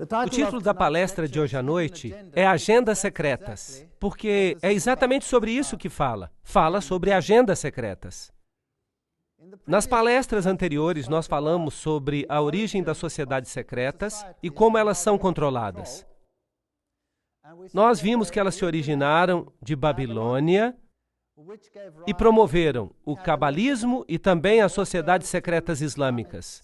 O título da palestra de hoje à noite é Agendas Secretas, porque é exatamente sobre isso que fala. Fala sobre agendas secretas. Nas palestras anteriores, nós falamos sobre a origem das sociedades secretas e como elas são controladas. Nós vimos que elas se originaram de Babilônia e promoveram o cabalismo e também as sociedades secretas islâmicas.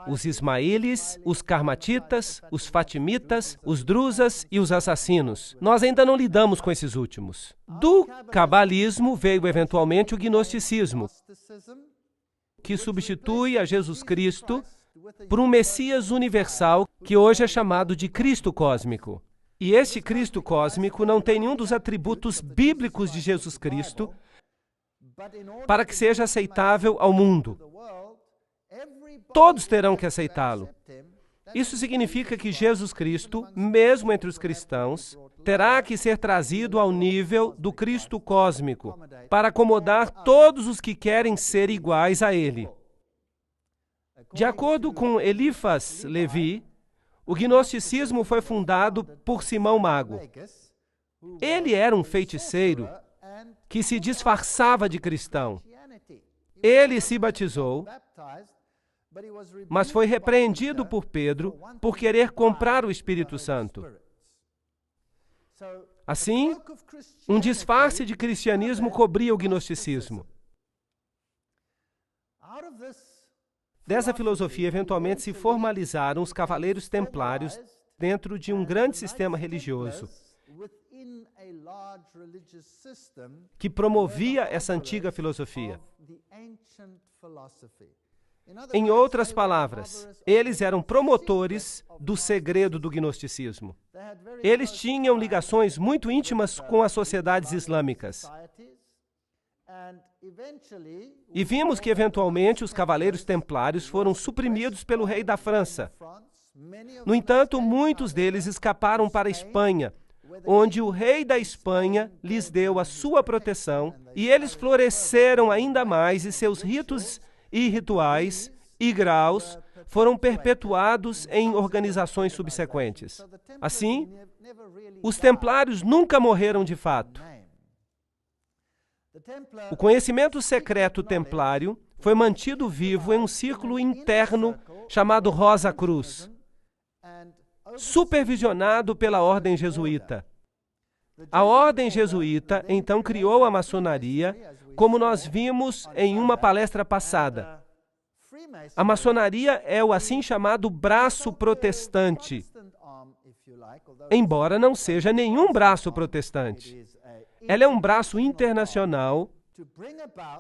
Os ismaílis, os karmatitas, os fatimitas, os druzas e os assassinos. Nós ainda não lidamos com esses últimos. Do cabalismo veio eventualmente o gnosticismo, que substitui a Jesus Cristo por um Messias universal que hoje é chamado de Cristo cósmico. E este Cristo cósmico não tem nenhum dos atributos bíblicos de Jesus Cristo para que seja aceitável ao mundo. Todos terão que aceitá-lo. Isso significa que Jesus Cristo, mesmo entre os cristãos, terá que ser trazido ao nível do Cristo cósmico para acomodar todos os que querem ser iguais a Ele. De acordo com Eliphas Levi, o gnosticismo foi fundado por Simão Mago. Ele era um feiticeiro que se disfarçava de cristão. Ele se batizou, mas foi repreendido por Pedro por querer comprar o Espírito Santo. Assim, um disfarce de cristianismo cobria o gnosticismo. Dessa filosofia, eventualmente, se formalizaram os cavaleiros templários dentro de um grande sistema religioso que promovia essa antiga filosofia. Em outras palavras, eles eram promotores do segredo do gnosticismo. Eles tinham ligações muito íntimas com as sociedades islâmicas. E vimos que, eventualmente, os cavaleiros templários foram suprimidos pelo rei da França. No entanto, muitos deles escaparam para a Espanha, onde o rei da Espanha lhes deu a sua proteção, e eles floresceram ainda mais, e seus ritos e rituais e graus foram perpetuados em organizações subsequentes. Assim, os templários nunca morreram de fato. O conhecimento secreto templário foi mantido vivo em um círculo interno chamado Rosa Cruz, supervisionado pela ordem jesuíta. A ordem jesuíta, então, criou a maçonaria, como nós vimos em uma palestra passada. A maçonaria é o assim chamado braço protestante, embora não seja nenhum braço protestante. Ela é um braço internacional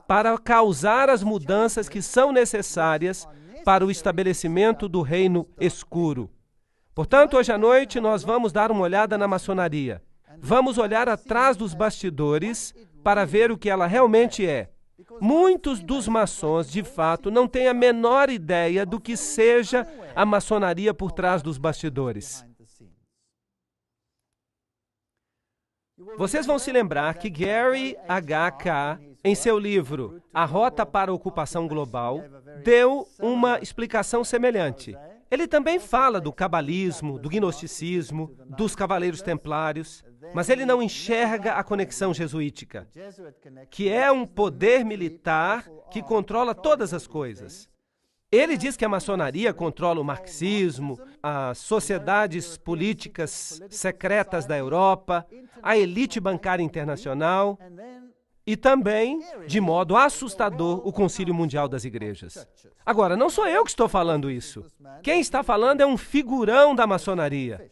para causar as mudanças que são necessárias para o estabelecimento do reino escuro. Portanto, hoje à noite nós vamos dar uma olhada na maçonaria. Vamos olhar atrás dos bastidores para ver o que ela realmente é. Muitos dos maçons, de fato, não têm a menor ideia do que seja a maçonaria por trás dos bastidores. Vocês vão se lembrar que Gary H.K., em seu livro A Rota para a Ocupação Global, deu uma explicação semelhante. Ele também fala do cabalismo, do gnosticismo, dos cavaleiros templários, mas ele não enxerga a conexão jesuítica, que é um poder militar que controla todas as coisas. Ele diz que a maçonaria controla o marxismo, as sociedades políticas secretas da Europa, a elite bancária internacional e também, de modo assustador, o Concílio Mundial das Igrejas. Agora, não sou eu que estou falando isso. Quem está falando é um figurão da maçonaria.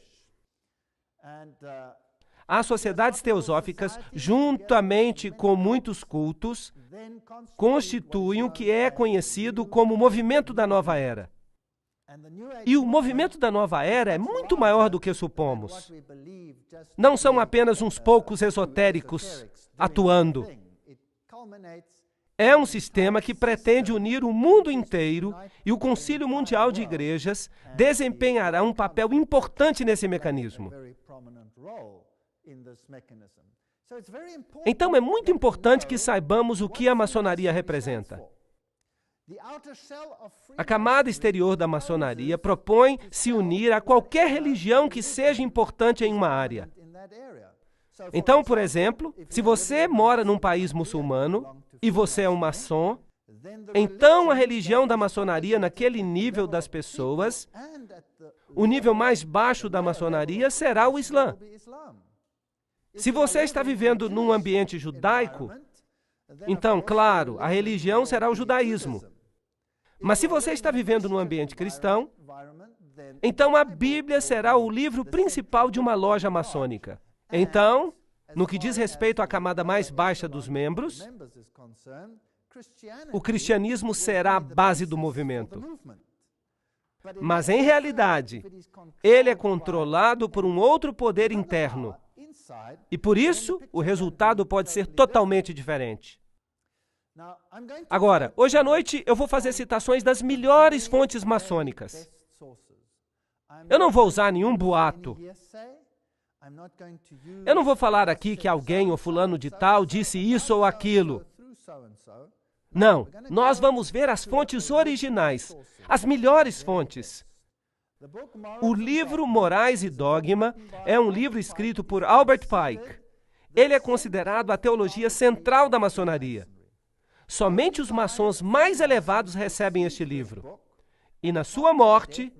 As sociedades teosóficas, juntamente com muitos cultos, constituem o que é conhecido como o movimento da nova era. E o movimento da nova era é muito maior do que supomos. Não são apenas uns poucos esotéricos atuando. É um sistema que pretende unir o mundo inteiro e o Concílio Mundial de Igrejas desempenhará um papel importante nesse mecanismo. Então, é muito importante que saibamos o que a maçonaria representa. A camada exterior da maçonaria propõe se unir a qualquer religião que seja importante em uma área. Então, por exemplo, se você mora num país muçulmano e você é um maçom, então a religião da maçonaria naquele nível das pessoas, o nível mais baixo da maçonaria será o Islã. Se você está vivendo num ambiente judaico, então, claro, a religião será o judaísmo. Mas se você está vivendo num ambiente cristão, então a Bíblia será o livro principal de uma loja maçônica. Então, no que diz respeito à camada mais baixa dos membros, o cristianismo será a base do movimento. Mas, em realidade, ele é controlado por um outro poder interno. E, por isso, o resultado pode ser totalmente diferente. Agora, hoje à noite, eu vou fazer citações das melhores fontes maçônicas. Eu não vou usar nenhum boato. Eu não vou falar aqui que alguém ou fulano de tal disse isso ou aquilo. Não, nós vamos ver as fontes originais, as melhores fontes. O livro Morais e Dogma é um livro escrito por Albert Pike. Ele é considerado a teologia central da maçonaria. Somente os maçons mais elevados recebem este livro. E na sua morte,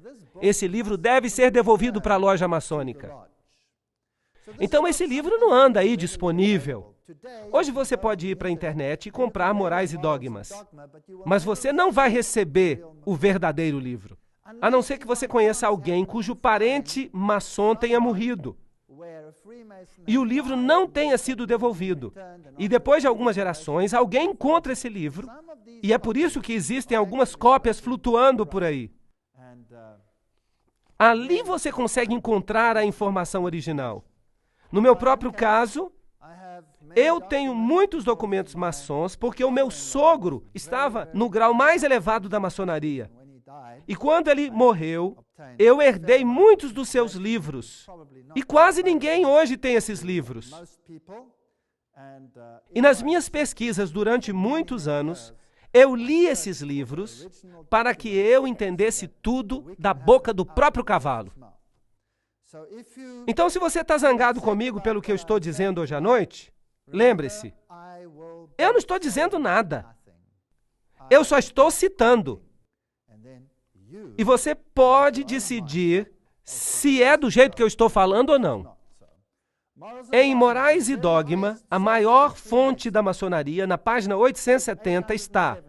esse livro deve ser devolvido para a loja maçônica. Então esse livro não anda aí disponível. Hoje você pode ir para a internet e comprar Morais e Dogmas, mas você não vai receber o verdadeiro livro, a não ser que você conheça alguém cujo parente maçom tenha morrido e o livro não tenha sido devolvido. E depois de algumas gerações, alguém encontra esse livro, e é por isso que existem algumas cópias flutuando por aí. Ali você consegue encontrar a informação original. No meu próprio caso, eu tenho muitos documentos maçons porque o meu sogro estava no grau mais elevado da maçonaria. E quando ele morreu, eu herdei muitos dos seus livros. E quase ninguém hoje tem esses livros. E nas minhas pesquisas durante muitos anos, eu li esses livros para que eu entendesse tudo da boca do próprio cavalo. Então, se você está zangado comigo pelo que eu estou dizendo hoje à noite, lembre-se, eu não estou dizendo nada. Eu só estou citando. E você pode decidir se é do jeito que eu estou falando ou não. Em Morais e Dogma, a maior fonte da maçonaria, na página 870, está: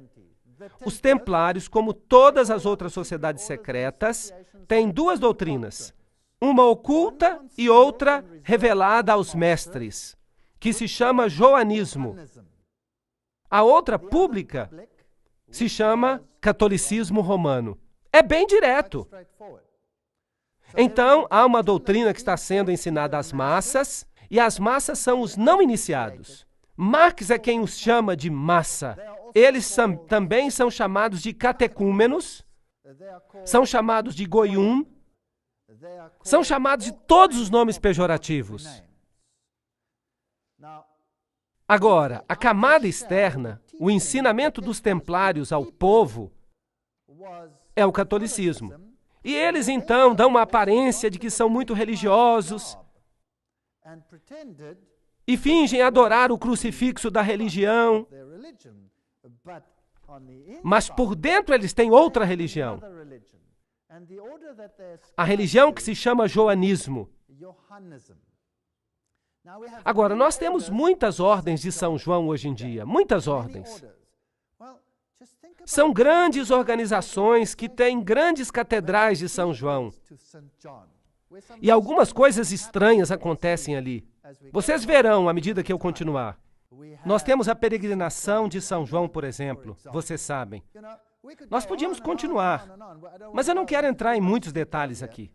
os templários, como todas as outras sociedades secretas, têm duas doutrinas, uma oculta e outra revelada aos mestres, que se chama joanismo. A outra, pública, se chama catolicismo romano. É bem direto. Então, há uma doutrina que está sendo ensinada às massas, e as massas são os não iniciados. Marx é quem os chama de massa. Eles também são chamados de catecúmenos, são chamados de goium, são chamados de todos os nomes pejorativos. Agora, a camada externa, o ensinamento dos templários ao povo, é o catolicismo. E eles, então, dão uma aparência de que são muito religiosos e fingem adorar o crucifixo da religião, mas por dentro eles têm outra religião. A religião que se chama joanismo. Agora, nós temos muitas ordens de São João hoje em dia, muitas ordens. São grandes organizações que têm grandes catedrais de São João. E algumas coisas estranhas acontecem ali. Vocês verão à medida que eu continuar. Nós temos a peregrinação de São João, por exemplo, vocês sabem. Nós podíamos continuar, mas eu não quero entrar em muitos detalhes aqui.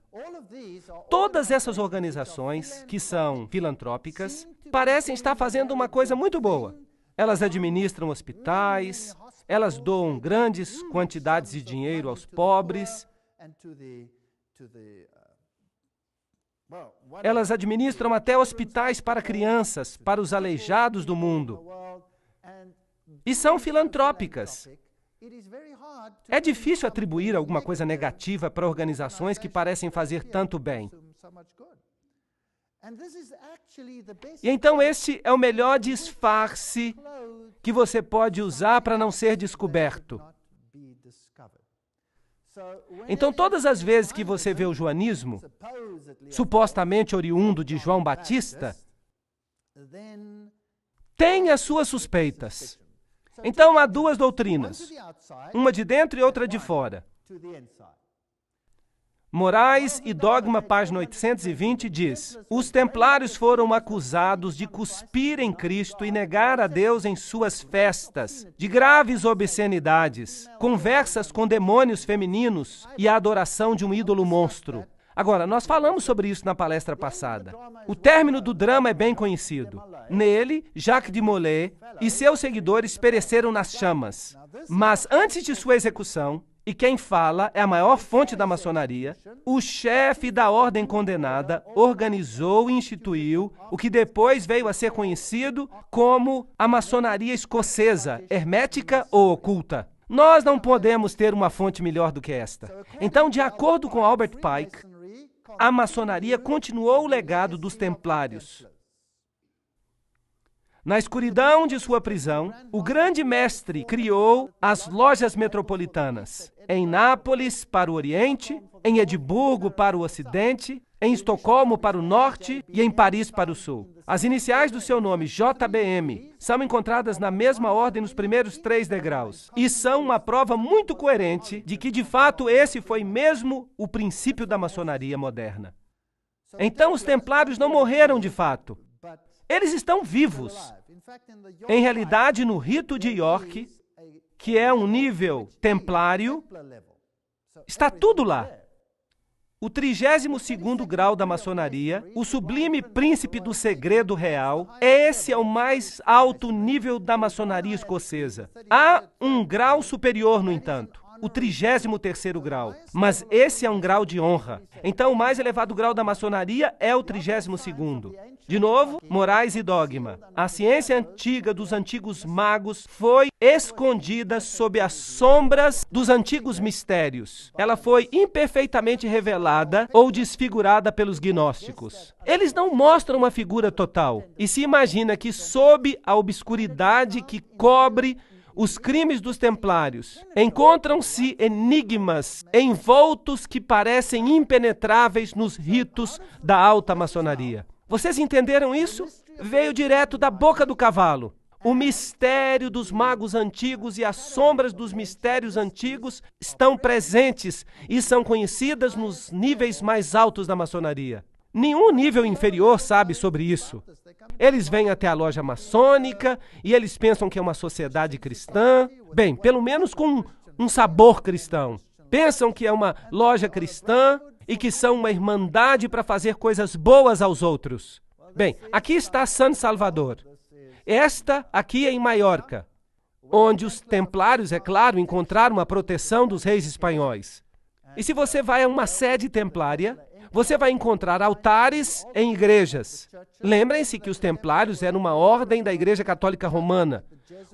Todas essas organizações, que são filantrópicas, parecem estar fazendo uma coisa muito boa. Elas administram hospitais, elas doam grandes quantidades de dinheiro aos pobres, elas administram até hospitais para crianças, para os aleijados do mundo. E são filantrópicas. É difícil atribuir alguma coisa negativa para organizações que parecem fazer tanto bem. E então esse é o melhor disfarce que você pode usar para não ser descoberto. Então, todas as vezes que você vê o joanismo, supostamente oriundo de João Batista, tem as suas suspeitas. Então, há duas doutrinas, uma de dentro e outra de fora. Morais e Dogma, página 820, diz: os templários foram acusados de cuspir em Cristo e negar a Deus em suas festas, de graves obscenidades, conversas com demônios femininos e a adoração de um ídolo monstro. Agora, nós falamos sobre isso na palestra passada. O término do drama é bem conhecido. Nele, Jacques de Molay e seus seguidores pereceram nas chamas. Mas antes de sua execução, e quem fala é a maior fonte da maçonaria, o chefe da ordem condenada organizou e instituiu o que depois veio a ser conhecido como a maçonaria escocesa, hermética ou oculta. Nós não podemos ter uma fonte melhor do que esta. Então, de acordo com Albert Pike, a maçonaria continuou o legado dos templários. Na escuridão de sua prisão, o grande mestre criou as lojas metropolitanas, em Nápoles para o Oriente, em Edimburgo para o Ocidente, em Estocolmo para o Norte e em Paris para o Sul. As iniciais do seu nome, JBM, são encontradas na mesma ordem nos primeiros 3 degraus e são uma prova muito coerente de que, de fato, esse foi mesmo o princípio da maçonaria moderna. Então, os templários não morreram de fato. Eles estão vivos. Em realidade, no rito de York, que é um nível templário, está tudo lá. O 32º grau da maçonaria, o sublime príncipe do segredo real, esse é o mais alto nível da maçonaria escocesa. Há um grau superior, no entanto, o 33º grau, mas esse é um grau de honra. Então, o mais elevado grau da maçonaria é o 32º. De novo, Morais e Dogma. A ciência antiga dos antigos magos foi escondida sob as sombras dos antigos mistérios. Ela foi imperfeitamente revelada ou desfigurada pelos gnósticos. Eles não mostram uma figura total e se imagina que sob a obscuridade que cobre os crimes dos templários, encontram-se enigmas envoltos que parecem impenetráveis nos ritos da alta maçonaria. Vocês entenderam isso? Veio direto da boca do cavalo. O mistério dos magos antigos e as sombras dos mistérios antigos estão presentes e são conhecidas nos níveis mais altos da maçonaria. Nenhum nível inferior sabe sobre isso. Eles vêm até a loja maçônica e eles pensam que é uma sociedade cristã. Bem, pelo menos com um sabor cristão. Pensam que é uma loja cristã e que são uma irmandade para fazer coisas boas aos outros. Bem, aqui está San Salvador. Esta aqui é em Maiorca, onde os templários, é claro, encontraram a proteção dos reis espanhóis. E se você vai a uma sede templária, você vai encontrar altares em igrejas. Lembrem-se que os templários eram uma ordem da Igreja Católica Romana,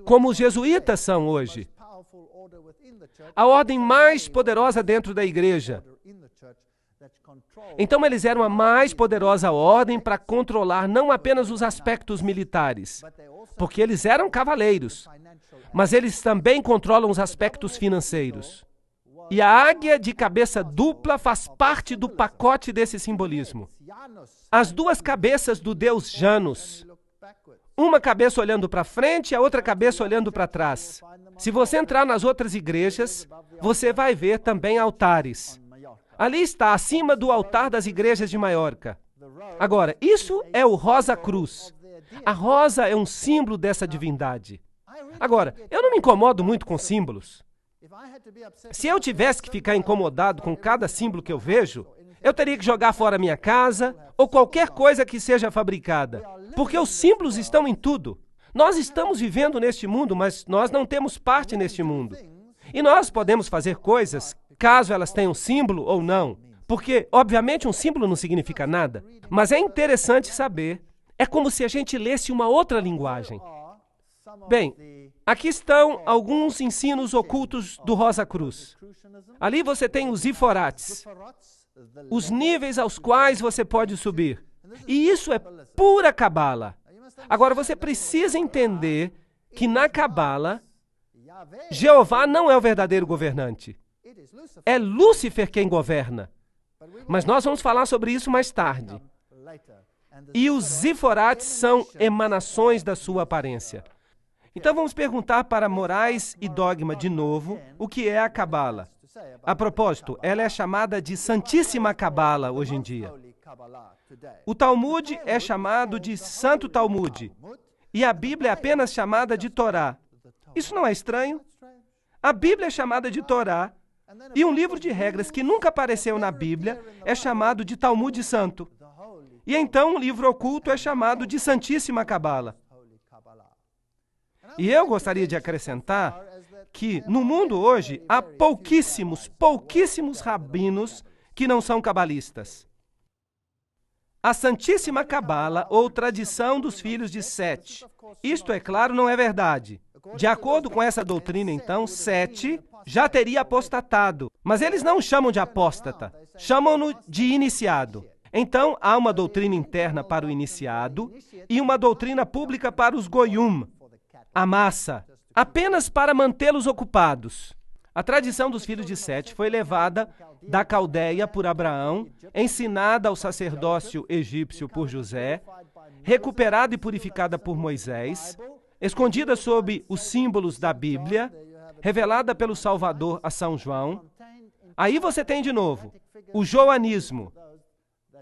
como os jesuítas são hoje. A ordem mais poderosa dentro da igreja. Então, eles eram a mais poderosa ordem para controlar não apenas os aspectos militares, porque eles eram cavaleiros, mas eles também controlam os aspectos financeiros. E a águia de cabeça dupla faz parte do pacote desse simbolismo. As duas cabeças do deus Janus, uma cabeça olhando para frente e a outra cabeça olhando para trás. Se você entrar nas outras igrejas, você vai ver também altares. Ali está, acima do altar das igrejas de Maiorca. Agora, isso é o Rosa Cruz. A rosa é um símbolo dessa divindade. Agora, eu não me incomodo muito com símbolos. Se eu tivesse que ficar incomodado com cada símbolo que eu vejo, eu teria que jogar fora minha casa ou qualquer coisa que seja fabricada, porque os símbolos estão em tudo. Nós estamos vivendo neste mundo, mas nós não temos parte neste mundo. E nós podemos fazer coisas, caso elas tenham símbolo ou não, porque, obviamente, um símbolo não significa nada, mas é interessante saber, é como se a gente lesse uma outra linguagem. Bem, aqui estão alguns ensinos ocultos do Rosa Cruz. Ali você tem os Iforates, os níveis aos quais você pode subir. E isso é pura cabala. Agora, você precisa entender que na cabala, Jeová não é o verdadeiro governante. É Lúcifer quem governa. Mas nós vamos falar sobre isso mais tarde. E os Ziforates são emanações da sua aparência. Então vamos perguntar para Morais e Dogma de novo o que é a cabala. A propósito, ela é chamada de Santíssima Cabala hoje em dia. O Talmud é chamado de Santo Talmud. E a Bíblia é apenas chamada de Torá. Isso não é estranho? A Bíblia é chamada de Torá. E um livro de regras que nunca apareceu na Bíblia é chamado de Talmud Santo. E então um livro oculto é chamado de Santíssima Cabala. E eu gostaria de acrescentar que no mundo hoje há pouquíssimos rabinos que não são cabalistas. A Santíssima Cabala, ou tradição dos filhos de Sete. Isto, é claro, não é verdade. De acordo com essa doutrina, então, Sete já teria apostatado. Mas eles não chamam de apóstata, chamam-no de iniciado. Então, há uma doutrina interna para o iniciado e uma doutrina pública para os goyum, a massa, apenas para mantê-los ocupados. A tradição dos filhos de Sete foi levada da Caldeia por Abraão, ensinada ao sacerdócio egípcio por José, recuperada e purificada por Moisés, escondida sob os símbolos da Bíblia, revelada pelo Salvador a São João. Aí você tem de novo o joanismo,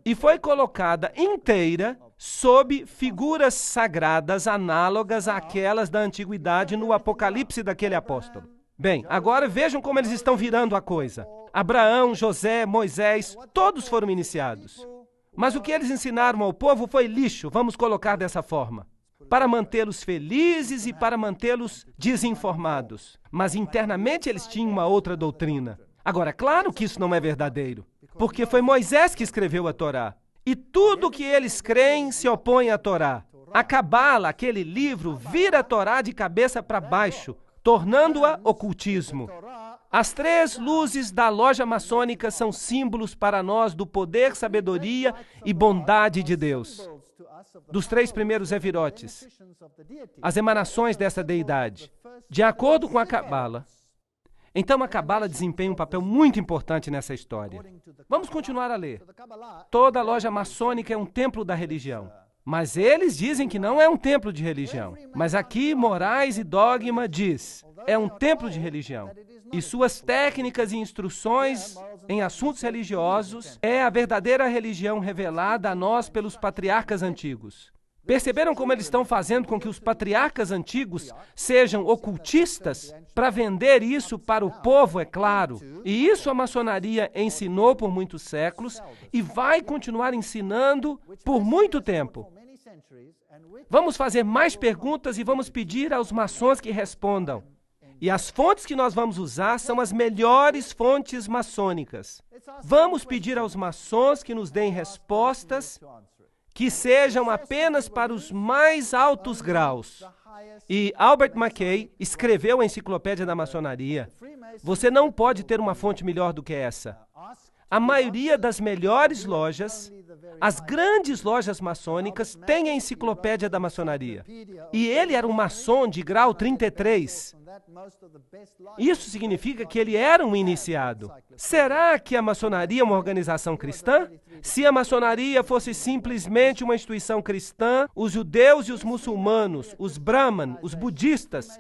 e foi colocada inteira sob figuras sagradas análogas àquelas da antiguidade no Apocalipse daquele apóstolo. Bem, agora vejam como eles estão virando a coisa. Abraão, José, Moisés, todos foram iniciados. Mas o que eles ensinaram ao povo foi lixo, vamos colocar dessa forma, para mantê-los felizes e para mantê-los desinformados. Mas internamente eles tinham uma outra doutrina. Agora, claro que isso não é verdadeiro, porque foi Moisés que escreveu a Torá. E tudo que eles creem se opõe à Torá. A Cabala, aquele livro, vira a Torá de cabeça para baixo, tornando-a ocultismo. As três luzes da loja maçônica são símbolos para nós do poder, sabedoria e bondade de Deus. Dos três primeiros Zefirotes, as emanações dessa deidade. De acordo com a Cabala, então a Cabala desempenha um papel muito importante nessa história. Vamos continuar a ler. Toda loja maçônica é um templo da religião. Mas eles dizem que não é um templo de religião. Mas aqui, Morais e Dogma diz, é um templo de religião. E suas técnicas e instruções em assuntos religiosos é a verdadeira religião revelada a nós pelos patriarcas antigos. Perceberam como eles estão fazendo com que os patriarcas antigos sejam ocultistas para vender isso para o povo, é claro. E isso a maçonaria ensinou por muitos séculos e vai continuar ensinando por muito tempo. Vamos fazer mais perguntas e vamos pedir aos maçons que respondam. E as fontes que nós vamos usar são as melhores fontes maçônicas. Vamos pedir aos maçons que nos deem respostas que sejam apenas para os mais altos graus. E Albert Mackay escreveu a Enciclopédia da Maçonaria. Você não pode ter uma fonte melhor do que essa. A maioria das melhores lojas, as grandes lojas maçônicas, tem a Enciclopédia da Maçonaria. E ele era um maçom de grau 33. Isso significa que ele era um iniciado. Será que a maçonaria é uma organização cristã? Se a maçonaria fosse simplesmente uma instituição cristã, os judeus e os muçulmanos, os brahman, os budistas,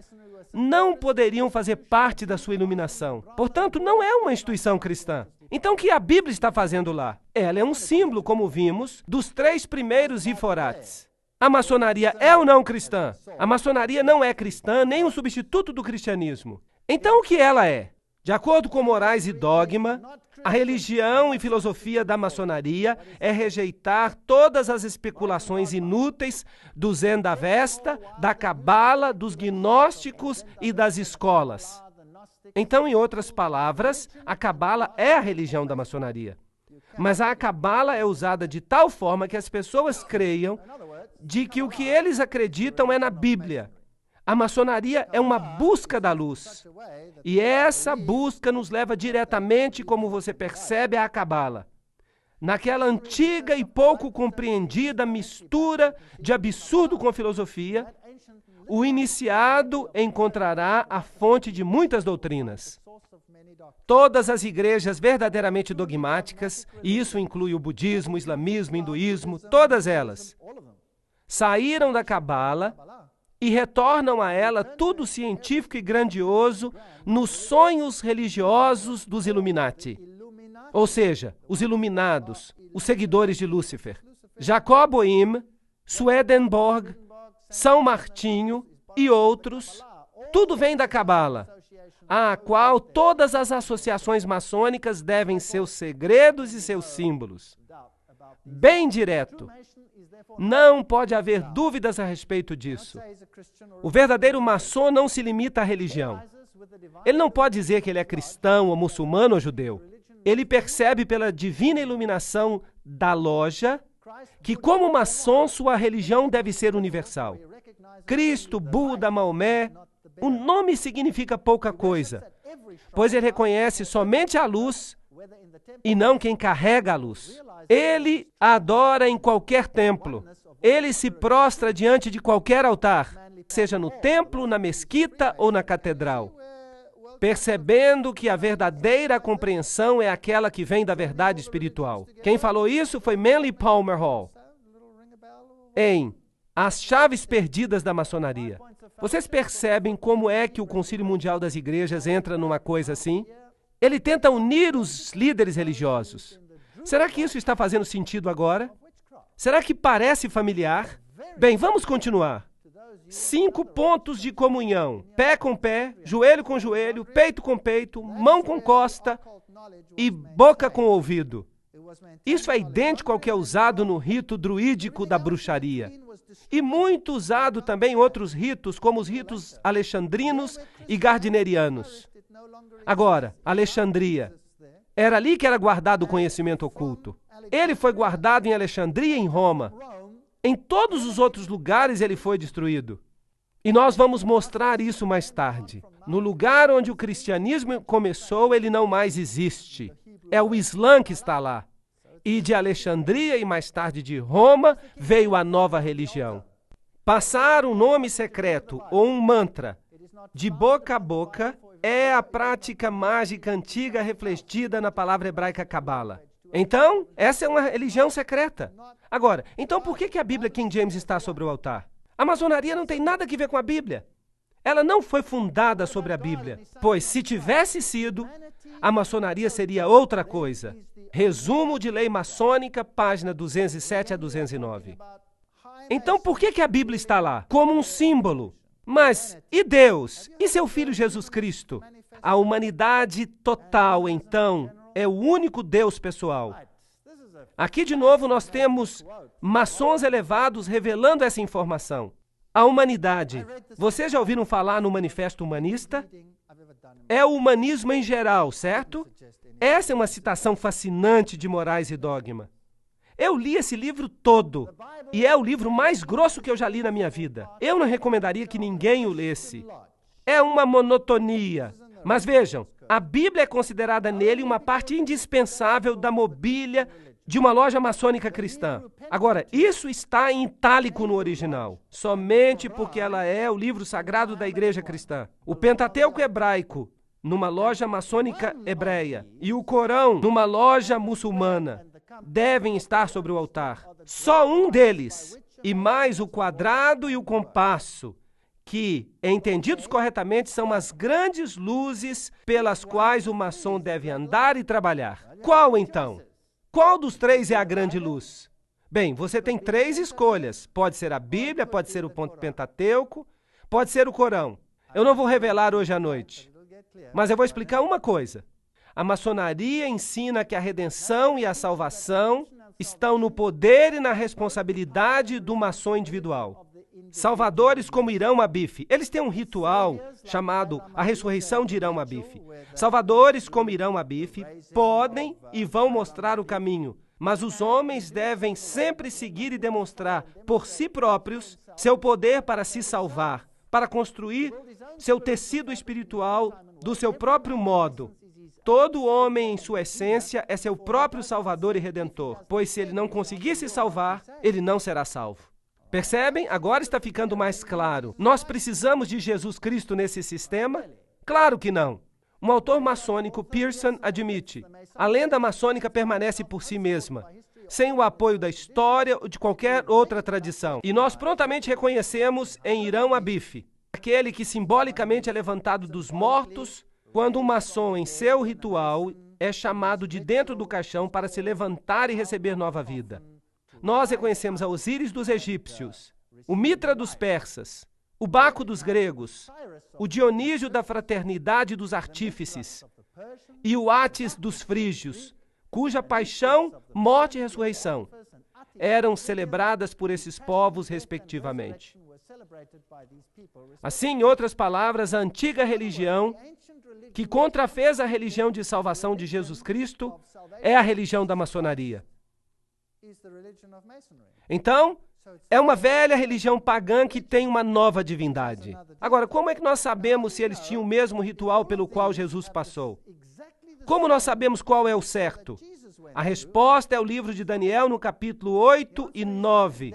não poderiam fazer parte da sua iluminação. Portanto, não é uma instituição cristã. Então, o que a Bíblia está fazendo lá? Ela é um símbolo, como vimos, dos três primeiros Iforates. A maçonaria é ou não cristã? A maçonaria não é cristã, nem um substituto do cristianismo. Então, o que ela é? De acordo com Morais e Dogma, a religião e filosofia da maçonaria é rejeitar todas as especulações inúteis do Zendavesta, da Cabala, dos gnósticos e das escolas. Então, em outras palavras, a Cabala é a religião da maçonaria. Mas a Cabala é usada de tal forma que as pessoas creiam de que o que eles acreditam é na Bíblia. A maçonaria é uma busca da luz. E essa busca nos leva diretamente, como você percebe, à Cabala. Naquela antiga e pouco compreendida mistura de absurdo com filosofia, o iniciado encontrará a fonte de muitas doutrinas. Todas as igrejas verdadeiramente dogmáticas, e isso inclui o budismo, o islamismo, o hinduísmo, todas elas, saíram da Cabala e retornam a ela tudo científico e grandioso nos sonhos religiosos dos Illuminati. Ou seja, os iluminados, os seguidores de Lúcifer. Jacob Boehme, Swedenborg, São Martinho e outros, tudo vem da Cabala, a qual todas as associações maçônicas devem seus segredos e seus símbolos. Bem direto. Não pode haver dúvidas a respeito disso. O verdadeiro maçom não se limita à religião. Ele não pode dizer que ele é cristão, ou muçulmano, ou judeu. Ele percebe pela divina iluminação da loja que, como maçom, sua religião deve ser universal. Cristo, Buda, Maomé, o nome significa pouca coisa, pois ele reconhece somente a luz e não quem carrega a luz. Ele adora em qualquer templo. Ele se prostra diante de qualquer altar, seja no templo, na mesquita ou na catedral, percebendo que a verdadeira compreensão é aquela que vem da verdade espiritual. Quem falou isso foi Manly Palmer Hall, em As Chaves Perdidas da Maçonaria. Vocês percebem como é que o Concílio Mundial das Igrejas entra numa coisa assim? Ele tenta unir os líderes religiosos. Será que isso está fazendo sentido agora? Será que parece familiar? Bem, vamos continuar. 5 pontos de comunhão: pé com pé, joelho com joelho, peito com peito, mão com costa e boca com ouvido. Isso é idêntico ao que é usado no rito druídico da bruxaria. E muito usado também em outros ritos, como os ritos alexandrinos e gardnerianos. Agora, Alexandria. Era ali que era guardado o conhecimento oculto. Ele foi guardado em Alexandria e em Roma. Em todos os outros lugares ele foi destruído. E nós vamos mostrar isso mais tarde. No lugar onde o cristianismo começou, ele não mais existe. É o Islã que está lá. E de Alexandria e mais tarde de Roma veio a nova religião. Passar um nome secreto ou um mantra de boca a boca é a prática mágica antiga refletida na palavra hebraica Cabala. Então, essa é uma religião secreta. Agora, então por que a Bíblia King James está sobre o altar? A maçonaria não tem nada a ver com a Bíblia. Ela não foi fundada sobre a Bíblia, pois se tivesse sido, a maçonaria seria outra coisa. Resumo de Lei Maçônica, página 207 a 209. Então, por que a Bíblia está lá? Como um símbolo. Mas, e Deus? E seu Filho Jesus Cristo? A humanidade total, então, é o único Deus pessoal. Aqui, de novo, nós temos maçons elevados revelando essa informação. A humanidade. Vocês já ouviram falar no Manifesto Humanista? É o humanismo em geral, certo? Essa é uma citação fascinante de Morais e Dogma. Eu li esse livro todo, e é o livro mais grosso que eu já li na minha vida. Eu não recomendaria que ninguém o lesse. É uma monotonia. Mas vejam, a Bíblia é considerada nele uma parte indispensável da mobília de uma loja maçônica cristã. Agora, isso está em itálico no original, somente porque ela é o livro sagrado da igreja cristã. O Pentateuco hebraico, numa loja maçônica hebreia, e o Corão, numa loja muçulmana, devem estar sobre o altar. Só um deles, e mais o quadrado e o compasso, que, entendidos corretamente, são as grandes luzes pelas quais o maçom deve andar e trabalhar. Qual, então? Qual dos três é a grande luz? Bem, você tem 3 escolhas. Pode ser a Bíblia, pode ser o Pentateuco, pode ser o Corão. Eu não vou revelar hoje à noite, mas eu vou explicar uma coisa. A maçonaria ensina que a redenção e a salvação estão no poder e na responsabilidade do maçom individual. Salvadores como Irão Abif, eles têm um ritual chamado a ressurreição de Irão Abif. Salvadores como Irão Abif podem e vão mostrar o caminho, mas os homens devem sempre seguir e demonstrar por si próprios seu poder para se salvar, para construir seu tecido espiritual do seu próprio modo. Todo homem, em sua essência, é seu próprio Salvador e Redentor, pois se ele não conseguir se salvar, ele não será salvo. Percebem? Agora está ficando mais claro. Nós precisamos de Jesus Cristo nesse sistema? Claro que não. Um autor maçônico, Pearson, admite: a lenda maçônica permanece por si mesma, sem o apoio da história ou de qualquer outra tradição. E nós prontamente reconhecemos em Irão Abif, aquele que simbolicamente é levantado dos mortos, quando um maçom, em seu ritual, é chamado de dentro do caixão para se levantar e receber nova vida. Nós reconhecemos a Osíris dos egípcios, o Mitra dos persas, o Baco dos gregos, o Dionísio da fraternidade dos artífices e o Átis dos frígios, cuja paixão, morte e ressurreição eram celebradas por esses povos respectivamente. Assim, em outras palavras, a antiga religião, que contrafez a religião de salvação de Jesus Cristo, é a religião da maçonaria. Então, é uma velha religião pagã que tem uma nova divindade. Agora, como é que nós sabemos se eles tinham o mesmo ritual pelo qual Jesus passou? Como nós sabemos qual é o certo? A resposta é o livro de Daniel, no capítulo 8 e 9,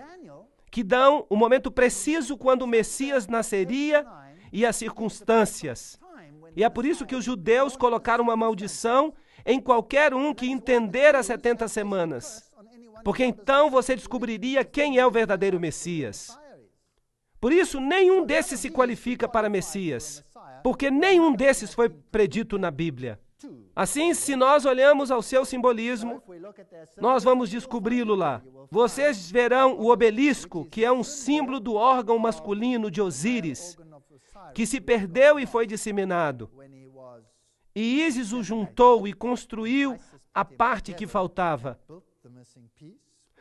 que dão o momento preciso quando o Messias nasceria e as circunstâncias. E é por isso que os judeus colocaram uma maldição em qualquer um que entender as 70 semanas. Porque então você descobriria quem é o verdadeiro Messias. Por isso, nenhum desses se qualifica para Messias, porque nenhum desses foi predito na Bíblia. Assim, se nós olhamos ao seu simbolismo, nós vamos descobri-lo lá. Vocês verão o obelisco, que é um símbolo do órgão masculino de Osíris, que se perdeu e foi disseminado. E Ísis o juntou e construiu a parte que faltava.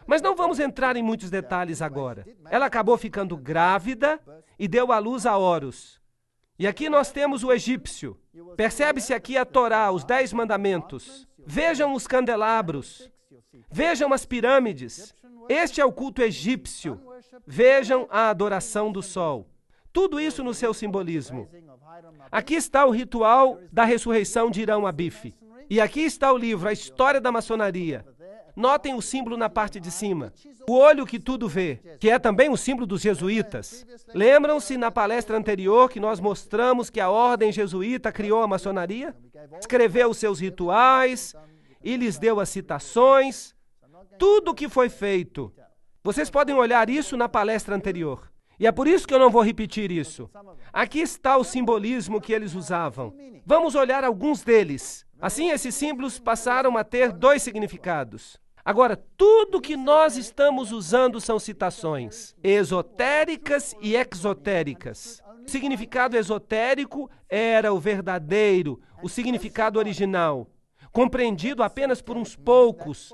Mas não vamos entrar em muitos detalhes agora. Ela acabou ficando grávida e deu à luz a Horus. E aqui nós temos o egípcio. Percebe-se aqui a Torá, os 10 mandamentos. Vejam os candelabros. Vejam as pirâmides. Este é o culto egípcio. Vejam a adoração do sol. Tudo isso no seu simbolismo. Aqui está o ritual da ressurreição de Irão Abif. E aqui está o livro, A História da Maçonaria. Notem o símbolo na parte de cima. O olho que tudo vê, que é também o símbolo dos jesuítas. Lembram-se na palestra anterior que nós mostramos que a ordem jesuíta criou a maçonaria? Escreveu os seus rituais e lhes deu as citações. Tudo o que foi feito. Vocês podem olhar isso na palestra anterior. E é por isso que eu não vou repetir isso. Aqui está o simbolismo que eles usavam. Vamos olhar alguns deles. Assim, esses símbolos passaram a ter 2 significados. Agora, tudo que nós estamos usando são citações esotéricas e exotéricas. O significado esotérico era o verdadeiro, o significado original, compreendido apenas por uns poucos,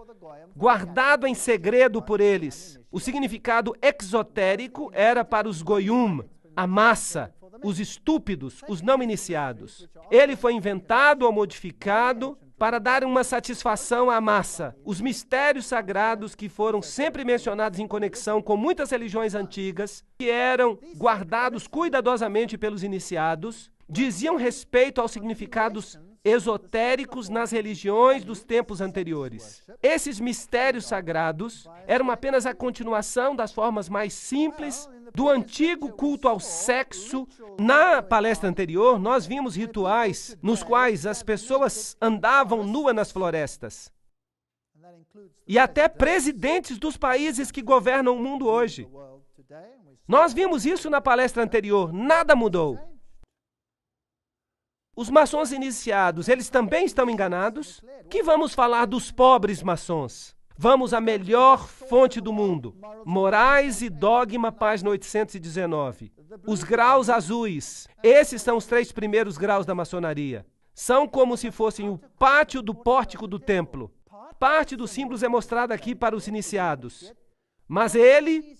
guardado em segredo por eles. O significado exotérico era para os goyum, a massa, os estúpidos, os não iniciados. Ele foi inventado ou modificado para dar uma satisfação à massa. Os mistérios sagrados que foram sempre mencionados em conexão com muitas religiões antigas, que eram guardados cuidadosamente pelos iniciados, diziam respeito aos significados esotéricos nas religiões dos tempos anteriores. Esses mistérios sagrados eram apenas a continuação das formas mais simples do antigo culto ao sexo. Na palestra anterior, nós vimos rituais nos quais as pessoas andavam nuas nas florestas. E até presidentes dos países que governam o mundo hoje. Nós vimos isso na palestra anterior, nada mudou. Os maçons iniciados, eles também estão enganados? Que vamos falar dos pobres maçons? Vamos à melhor fonte do mundo. Morais e Dogma, página 819. Os graus azuis. Esses são os 3 primeiros graus da maçonaria. São como se fossem o pátio do pórtico do templo. Parte dos símbolos é mostrada aqui para os iniciados. Mas ele,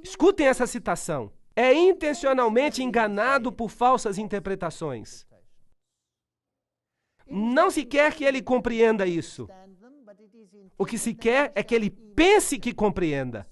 escutem essa citação, é intencionalmente enganado por falsas interpretações. Não se quer que ele compreenda isso. O que se quer é que ele pense que compreenda.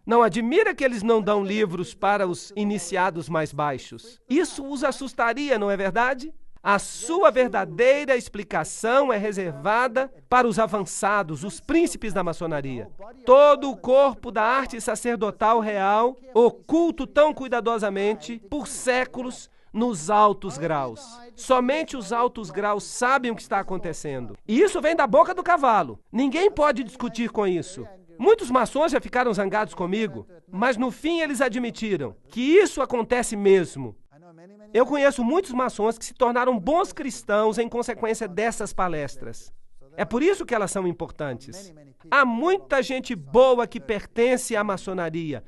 Não admira que eles não dão livros para os iniciados mais baixos. Isso os assustaria, não é verdade? A sua verdadeira explicação é reservada para os avançados, os príncipes da maçonaria. Todo o corpo da arte sacerdotal real, oculto tão cuidadosamente por séculos nos altos graus. Somente os altos graus sabem o que está acontecendo. E isso vem da boca do cavalo. Ninguém pode discutir com isso. Muitos maçons já ficaram zangados comigo, mas no fim eles admitiram que isso acontece mesmo. Eu conheço muitos maçons que se tornaram bons cristãos em consequência dessas palestras. É por isso que elas são importantes. Há muita gente boa que pertence à maçonaria.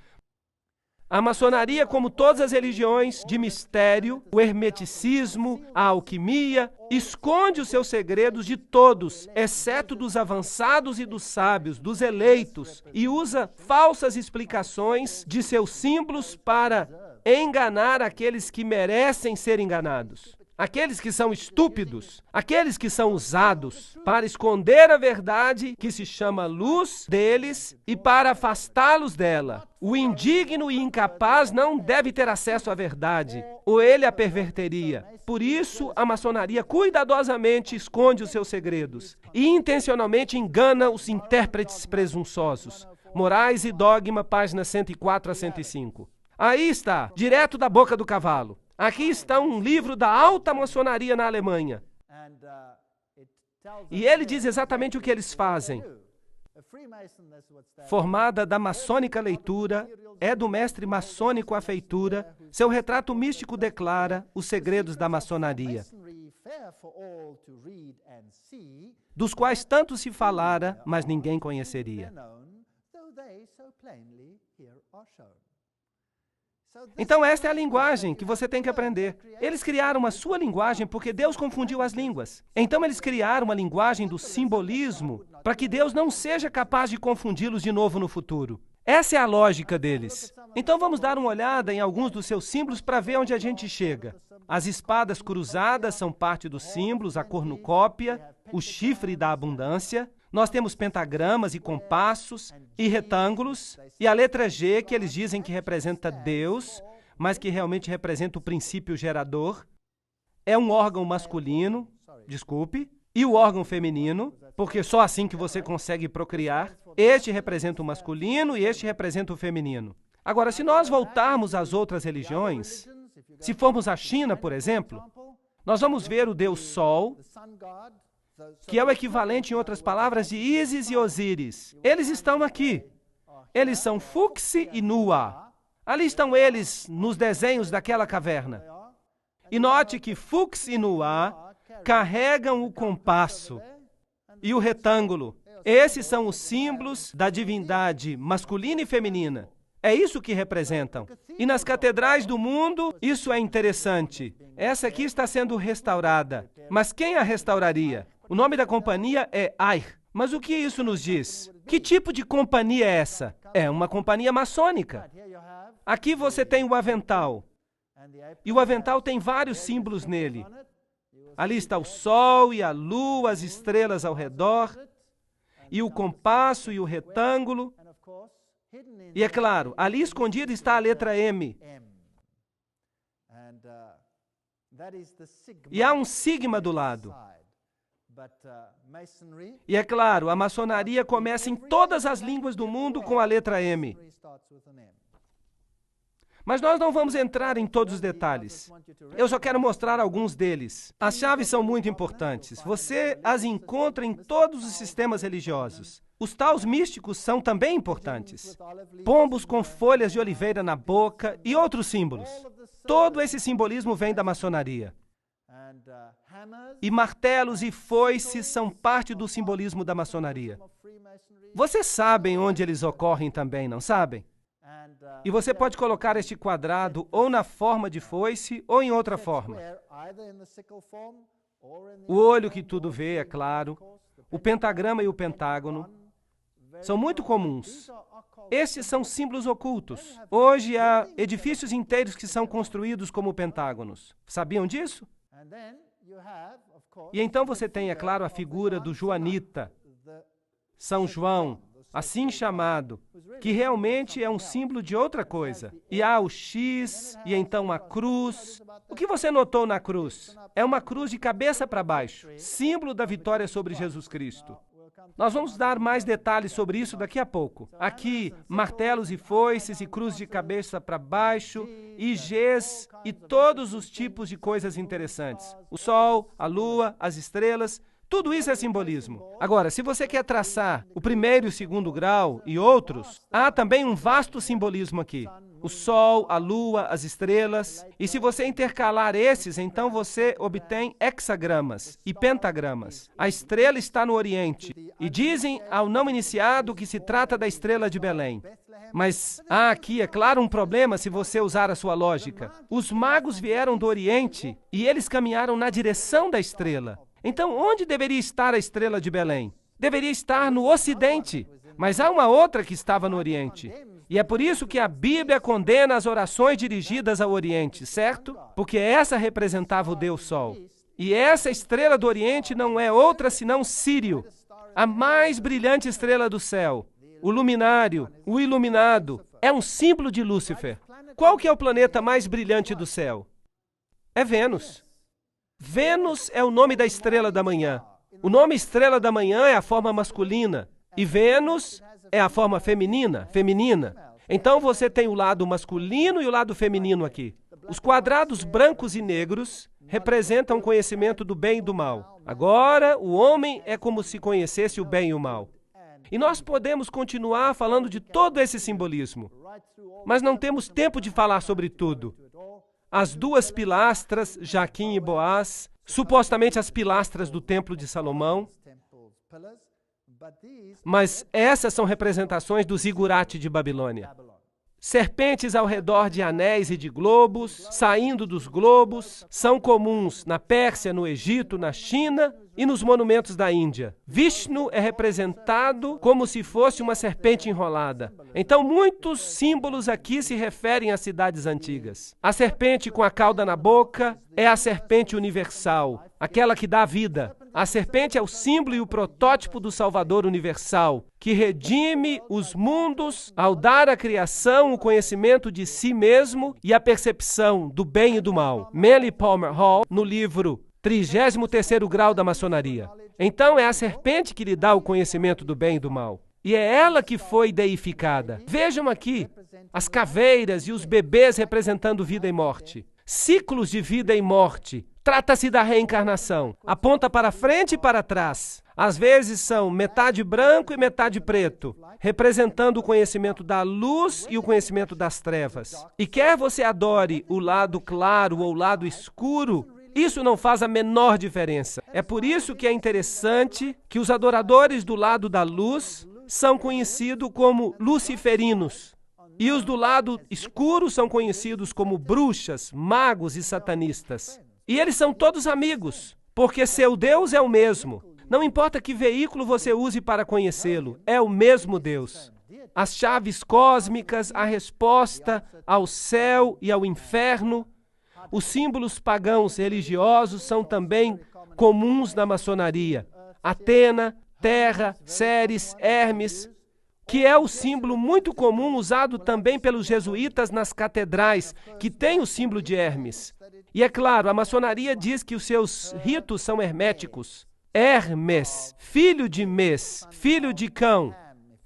A maçonaria, como todas as religiões de mistério, o hermeticismo, a alquimia, esconde os seus segredos de todos, exceto dos avançados e dos sábios, dos eleitos, e usa falsas explicações de seus símbolos para enganar aqueles que merecem ser enganados. Aqueles que são estúpidos, aqueles que são usados para esconder a verdade que se chama luz deles e para afastá-los dela. O indigno e incapaz não deve ter acesso à verdade, ou ele a perverteria. Por isso, a maçonaria cuidadosamente esconde os seus segredos e intencionalmente engana os intérpretes presunçosos. Morais e Dogma, páginas 104 a 105. Aí está, direto da boca do cavalo. Aqui está um livro da alta maçonaria na Alemanha. E ele diz exatamente o que eles fazem. Formada da maçônica leitura, é do mestre maçônico a feitura, seu retrato místico declara os segredos da maçonaria, dos quais tanto se falara, mas ninguém conheceria. Então esta é a linguagem que você tem que aprender. Eles criaram uma sua linguagem porque Deus confundiu as línguas. Então eles criaram uma linguagem do simbolismo para que Deus não seja capaz de confundi-los de novo no futuro. Essa é a lógica deles. Então vamos dar uma olhada em alguns dos seus símbolos para ver onde a gente chega. As espadas cruzadas são parte dos símbolos, a cornucópia, o chifre da abundância. Nós temos pentagramas e compassos e retângulos, e a letra G, que eles dizem que representa Deus, mas que realmente representa o princípio gerador. É um órgão masculino, desculpe, e o órgão feminino, porque só assim que você consegue procriar. Este representa o masculino e este representa o feminino. Agora, se nós voltarmos às outras religiões, se formos à China, por exemplo, nós vamos ver o Deus Sol, que é o equivalente, em outras palavras, de Ísis e Osíris. Eles estão aqui. Eles são Fuxi e Nua. Ali estão eles nos desenhos daquela caverna. E note que Fuxi e Nua carregam o compasso e o retângulo. Esses são os símbolos da divindade masculina e feminina. É isso que representam. E nas catedrais do mundo, isso é interessante. Essa aqui está sendo restaurada. Mas quem a restauraria? O nome da companhia é Air. Mas o que isso nos diz? Que tipo de companhia é essa? É uma companhia maçônica. Aqui você tem o avental. E o avental tem vários símbolos nele. Ali está o sol e a lua, as estrelas ao redor, e o compasso e o retângulo. E é claro, ali escondida está a letra M. E há um sigma do lado. E é claro, a maçonaria começa em todas as línguas do mundo com a letra M. Mas nós não vamos entrar em todos os detalhes. Eu só quero mostrar alguns deles. As chaves são muito importantes. Você as encontra em todos os sistemas religiosos. Os taus místicos são também importantes. Pombos com folhas de oliveira na boca e outros símbolos. Todo esse simbolismo vem da maçonaria. E martelos e foices são parte do simbolismo da maçonaria. Vocês sabem onde eles ocorrem também, não sabem? E você pode colocar este quadrado ou na forma de foice ou em outra forma. O olho que tudo vê, é claro. O pentagrama e o pentágono são muito comuns. Estes são símbolos ocultos. Hoje há edifícios inteiros que são construídos como pentágonos. Sabiam disso? E então você tem, é claro, a figura do Joanita, São João, assim chamado, que realmente é um símbolo de outra coisa. E há o X, e então a cruz. O que você notou na cruz? É uma cruz de cabeça para baixo, símbolo da vitória sobre Jesus Cristo. Nós vamos dar mais detalhes sobre isso daqui a pouco. Aqui, martelos e foices e cruz de cabeça para baixo, e Gs e todos os tipos de coisas interessantes. O sol, a lua, as estrelas, tudo isso é simbolismo. Agora, se você quer traçar o primeiro e o segundo grau e outros, há também um vasto simbolismo aqui. O sol, a lua, as estrelas. E se você intercalar esses, então você obtém hexagramas e pentagramas. A estrela está no Oriente. E dizem ao não iniciado que se trata da estrela de Belém. Mas há aqui, é claro, um problema se você usar a sua lógica. Os magos vieram do Oriente e eles caminharam na direção da estrela. Então, onde deveria estar a estrela de Belém? Deveria estar no Ocidente, mas há uma outra que estava no Oriente. E é por isso que a Bíblia condena as orações dirigidas ao Oriente, certo? Porque essa representava o Deus Sol. E essa estrela do Oriente não é outra senão Sírio, a mais brilhante estrela do céu. O luminário, o iluminado, é um símbolo de Lúcifer. Qual que é o planeta mais brilhante do céu? É Vênus. Vênus é o nome da estrela da manhã. O nome estrela da manhã é a forma masculina. E Vênus é a forma feminina. Então você tem o lado masculino e o lado feminino aqui. Os quadrados brancos e negros representam o conhecimento do bem e do mal. Agora, o homem é como se conhecesse o bem e o mal. E nós podemos continuar falando de todo esse simbolismo, mas não temos tempo de falar sobre tudo. As duas pilastras, Jaquim e Boaz, supostamente as pilastras do Templo de Salomão, mas essas são representações do zigurate de Babilônia. Serpentes ao redor de anéis e de globos, saindo dos globos, são comuns na Pérsia, no Egito, na China e nos monumentos da Índia. Vishnu é representado como se fosse uma serpente enrolada. Então, muitos símbolos aqui se referem às cidades antigas. A serpente com a cauda na boca é a serpente universal, aquela que dá vida. A serpente é o símbolo e o protótipo do Salvador universal, que redime os mundos ao dar à criação o conhecimento de si mesmo e a percepção do bem e do mal. Manly Palmer Hall, no livro 33º Grau da Maçonaria. Então é a serpente que lhe dá o conhecimento do bem e do mal. E é ela que foi deificada. Vejam aqui as caveiras e os bebês representando vida e morte. Ciclos de vida e morte. Trata-se da reencarnação. Aponta para frente e para trás. Às vezes são metade branco e metade preto, representando o conhecimento da luz e o conhecimento das trevas. E quer você adore o lado claro ou o lado escuro, isso não faz a menor diferença. É por isso que é interessante que os adoradores do lado da luz são conhecidos como luciferinos. E os do lado escuro são conhecidos como bruxas, magos e satanistas. E eles são todos amigos, porque seu Deus é o mesmo. Não importa que veículo você use para conhecê-lo, é o mesmo Deus. As chaves cósmicas, a resposta ao céu e ao inferno, os símbolos pagãos religiosos são também comuns na maçonaria. Atena, Terra, Ceres, Hermes, que é o símbolo muito comum usado também pelos jesuítas nas catedrais, que tem o símbolo de Hermes. E é claro, a maçonaria diz que os seus ritos são herméticos. Hermes, filho de Mes, filho de Cão,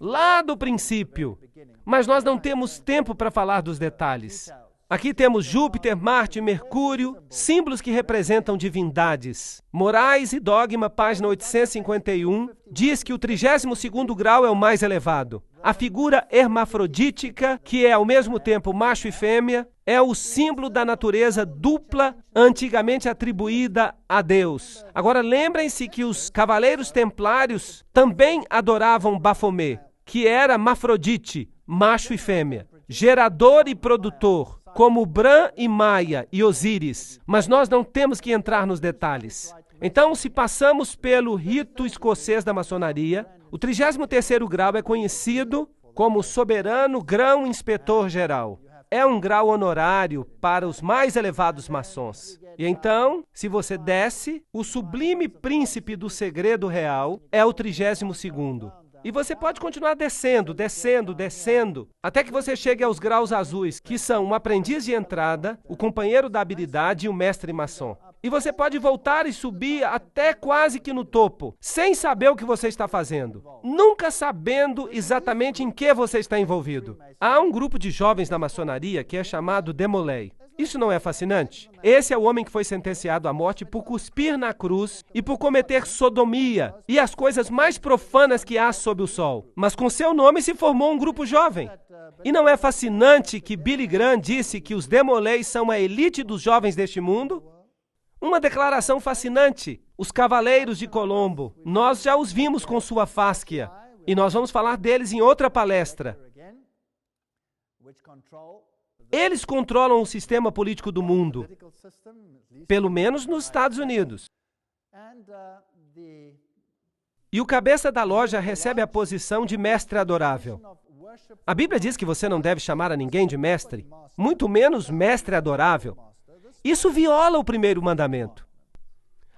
lá do princípio. Mas nós não temos tempo para falar dos detalhes. Aqui temos Júpiter, Marte e Mercúrio, símbolos que representam divindades. Morais e Dogma, página 851, diz que o 32º grau é o mais elevado. A figura hermafrodítica, que é ao mesmo tempo macho e fêmea, é o símbolo da natureza dupla antigamente atribuída a Deus. Agora lembrem-se que os cavaleiros templários também adoravam Bafomé, que era Mafrodite, macho e fêmea, gerador e produtor, como Bran e Maia e Osíris, mas nós não temos que entrar nos detalhes. Então, se passamos pelo rito escocês da maçonaria, o 33º grau é conhecido como soberano grão-inspetor-geral. É um grau honorário para os mais elevados maçons. E então, se você desce, o sublime príncipe do segredo real é o 32º. E você pode continuar descendo, descendo, descendo, até que você chegue aos graus azuis, que são um aprendiz de entrada, o companheiro da habilidade e o mestre maçom. E você pode voltar e subir até quase que no topo, sem saber o que você está fazendo, nunca sabendo exatamente em que você está envolvido. Há um grupo de jovens na maçonaria que é chamado Demolay. Isso não é fascinante? Esse é o homem que foi sentenciado à morte por cuspir na cruz e por cometer sodomia e as coisas mais profanas que há sob o sol. Mas com seu nome se formou um grupo jovem. E não é fascinante que Billy Graham disse que os Demolay são a elite dos jovens deste mundo? Uma declaração fascinante. Os Cavaleiros de Colombo. Nós já os vimos com sua fásquia. E nós vamos falar deles em outra palestra. Eles controlam o sistema político do mundo, pelo menos nos Estados Unidos. E o cabeça da loja recebe a posição de mestre adorável. A Bíblia diz que você não deve chamar a ninguém de mestre, muito menos mestre adorável. Isso viola o primeiro mandamento.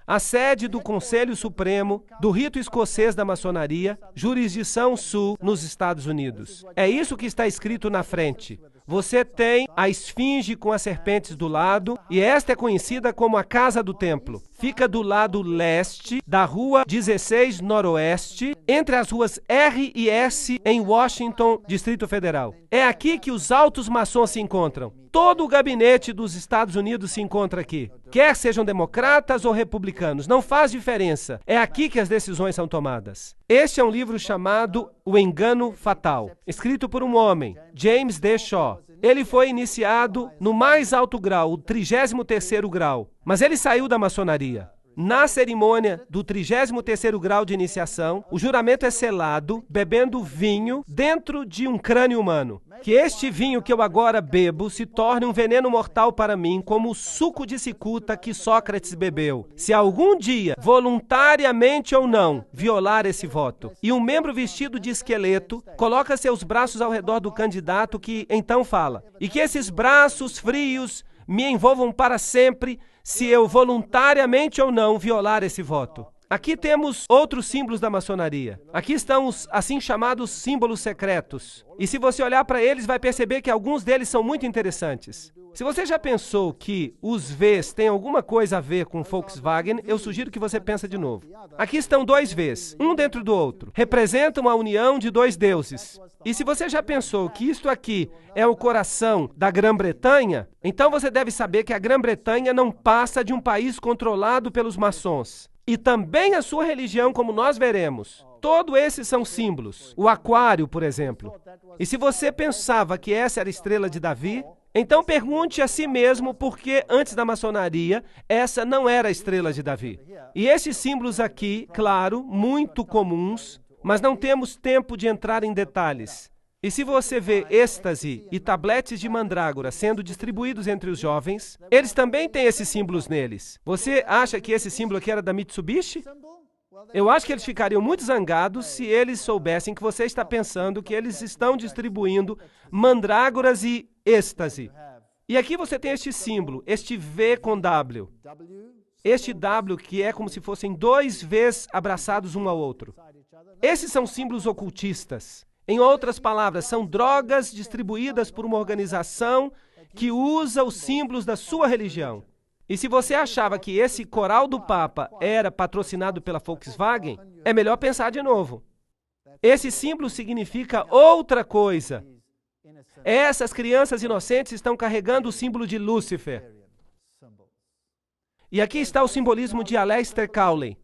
A sede do Conselho Supremo, do rito escocês da maçonaria, jurisdição sul, nos Estados Unidos. É isso que está escrito na frente. Você tem a esfinge com as serpentes do lado, e esta é conhecida como a Casa do Templo. Fica do lado leste da Rua 16 Noroeste, entre as ruas R e S, em Washington, Distrito Federal. É aqui que os altos maçons se encontram. Todo o gabinete dos Estados Unidos se encontra aqui. Quer sejam democratas ou republicanos, não faz diferença. É aqui que as decisões são tomadas. Este é um livro chamado O Engano Fatal, escrito por um homem, James D. Shaw. Ele foi iniciado no mais alto grau, o 33º grau, mas ele saiu da maçonaria. Na cerimônia do 33º grau de iniciação, o juramento é selado bebendo vinho dentro de um crânio humano. Que este vinho que eu agora bebo se torne um veneno mortal para mim, como o suco de cicuta que Sócrates bebeu. Se algum dia, voluntariamente ou não, violar esse voto, e um membro vestido de esqueleto coloca seus braços ao redor do candidato que então fala, e que esses braços frios me envolvam para sempre, se eu voluntariamente ou não violar esse voto. Aqui temos outros símbolos da maçonaria. Aqui estão os assim chamados símbolos secretos. E se você olhar para eles, vai perceber que alguns deles são muito interessantes. Se você já pensou que os Vs têm alguma coisa a ver com Volkswagen, eu sugiro que você pense de novo. Aqui estão dois Vs, um dentro do outro. Representam a união de dois deuses. E se você já pensou que isto aqui é o coração da Grã-Bretanha, então você deve saber que a Grã-Bretanha não passa de um país controlado pelos maçons. E também a sua religião, como nós veremos. Todos esses são símbolos. O aquário, por exemplo. E se você pensava que essa era a estrela de Davi, então pergunte a si mesmo por que, antes da maçonaria, essa não era a estrela de Davi. E esses símbolos aqui, claro, muito comuns, mas não temos tempo de entrar em detalhes. E se você vê êxtase e tabletes de mandrágora sendo distribuídos entre os jovens, eles também têm esses símbolos neles. Você acha que esse símbolo aqui era da Mitsubishi? Eu acho que eles ficariam muito zangados se eles soubessem que você está pensando que eles estão distribuindo mandrágoras e êxtase. E aqui você tem este símbolo, este V com W. Este W que é como se fossem dois Vs abraçados um ao outro. Esses são símbolos ocultistas. Em outras palavras, são drogas distribuídas por uma organização que usa os símbolos da sua religião. E se você achava que esse coral do Papa era patrocinado pela Volkswagen, é melhor pensar de novo. Esse símbolo significa outra coisa. Essas crianças inocentes estão carregando o símbolo de Lúcifer. E aqui está o simbolismo de Aleister Crowley.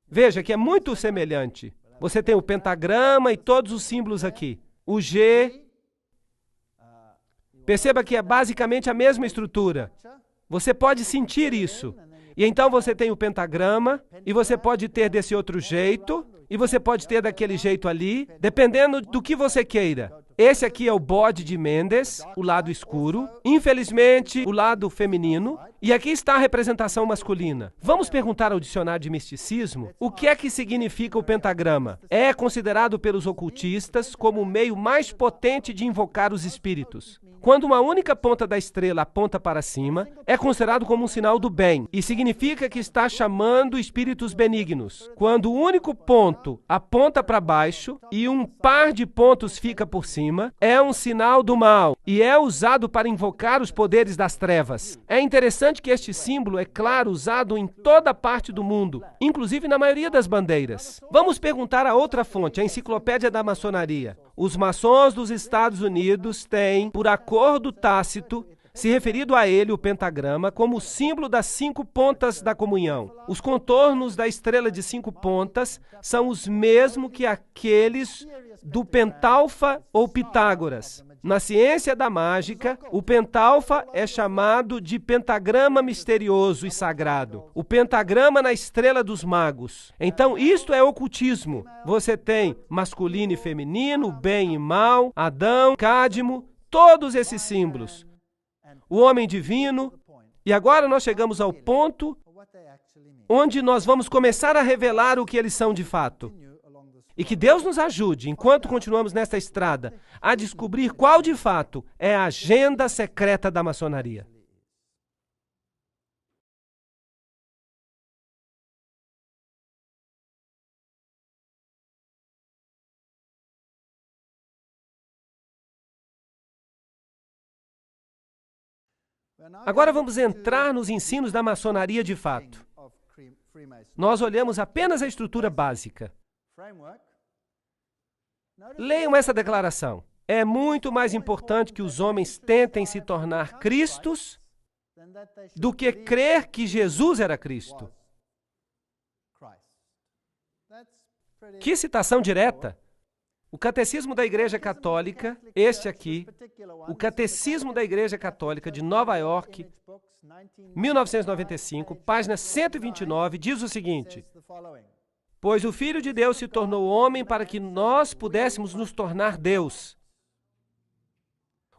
Veja que é muito semelhante. Você tem o pentagrama e todos os símbolos aqui. O G. Perceba que é basicamente a mesma estrutura. Você pode sentir isso. E então você tem o pentagrama, e você pode ter desse outro jeito, e você pode ter daquele jeito ali, dependendo do que você queira. Esse aqui é o bode de Mendes, o lado escuro. Infelizmente, o lado feminino. E aqui está a representação masculina. Vamos perguntar ao dicionário de misticismo o que é que significa o pentagrama. É considerado pelos ocultistas como o meio mais potente de invocar os espíritos. Quando uma única ponta da estrela aponta para cima, é considerado como um sinal do bem e significa que está chamando espíritos benignos. Quando o único ponto aponta para baixo e um par de pontos fica por cima, é um sinal do mal e é usado para invocar os poderes das trevas. É interessante que este símbolo é, claro, usado em toda parte do mundo, inclusive na maioria das bandeiras. Vamos perguntar a outra fonte, a Enciclopédia da Maçonaria. Os maçons dos Estados Unidos têm, por acordo tácito, se referido a ele, o pentagrama, como o símbolo das 5 pontas da comunhão. Os contornos da estrela de 5 pontas são os mesmos que aqueles do pentalfa ou Pitágoras. Na ciência da mágica, o pentalfa é chamado de pentagrama misterioso e sagrado. O pentagrama na estrela dos magos. Então, isto é ocultismo. Você tem masculino e feminino, bem e mal, Adão, Cádmo, todos esses símbolos. O homem divino. E agora nós chegamos ao ponto onde nós vamos começar a revelar o que eles são de fato. E que Deus nos ajude, enquanto continuamos nesta estrada, a descobrir qual de fato é a agenda secreta da maçonaria. Agora vamos entrar nos ensinos da maçonaria de fato. Nós olhamos apenas a estrutura básica. Leiam essa declaração. É muito mais importante que os homens tentem se tornar Cristos do que crer que Jesus era Cristo. Que citação direta! O Catecismo da Igreja Católica, este aqui, o Catecismo da Igreja Católica de Nova York, 1995, página 129, diz o seguinte: pois o Filho de Deus se tornou homem para que nós pudéssemos nos tornar Deus.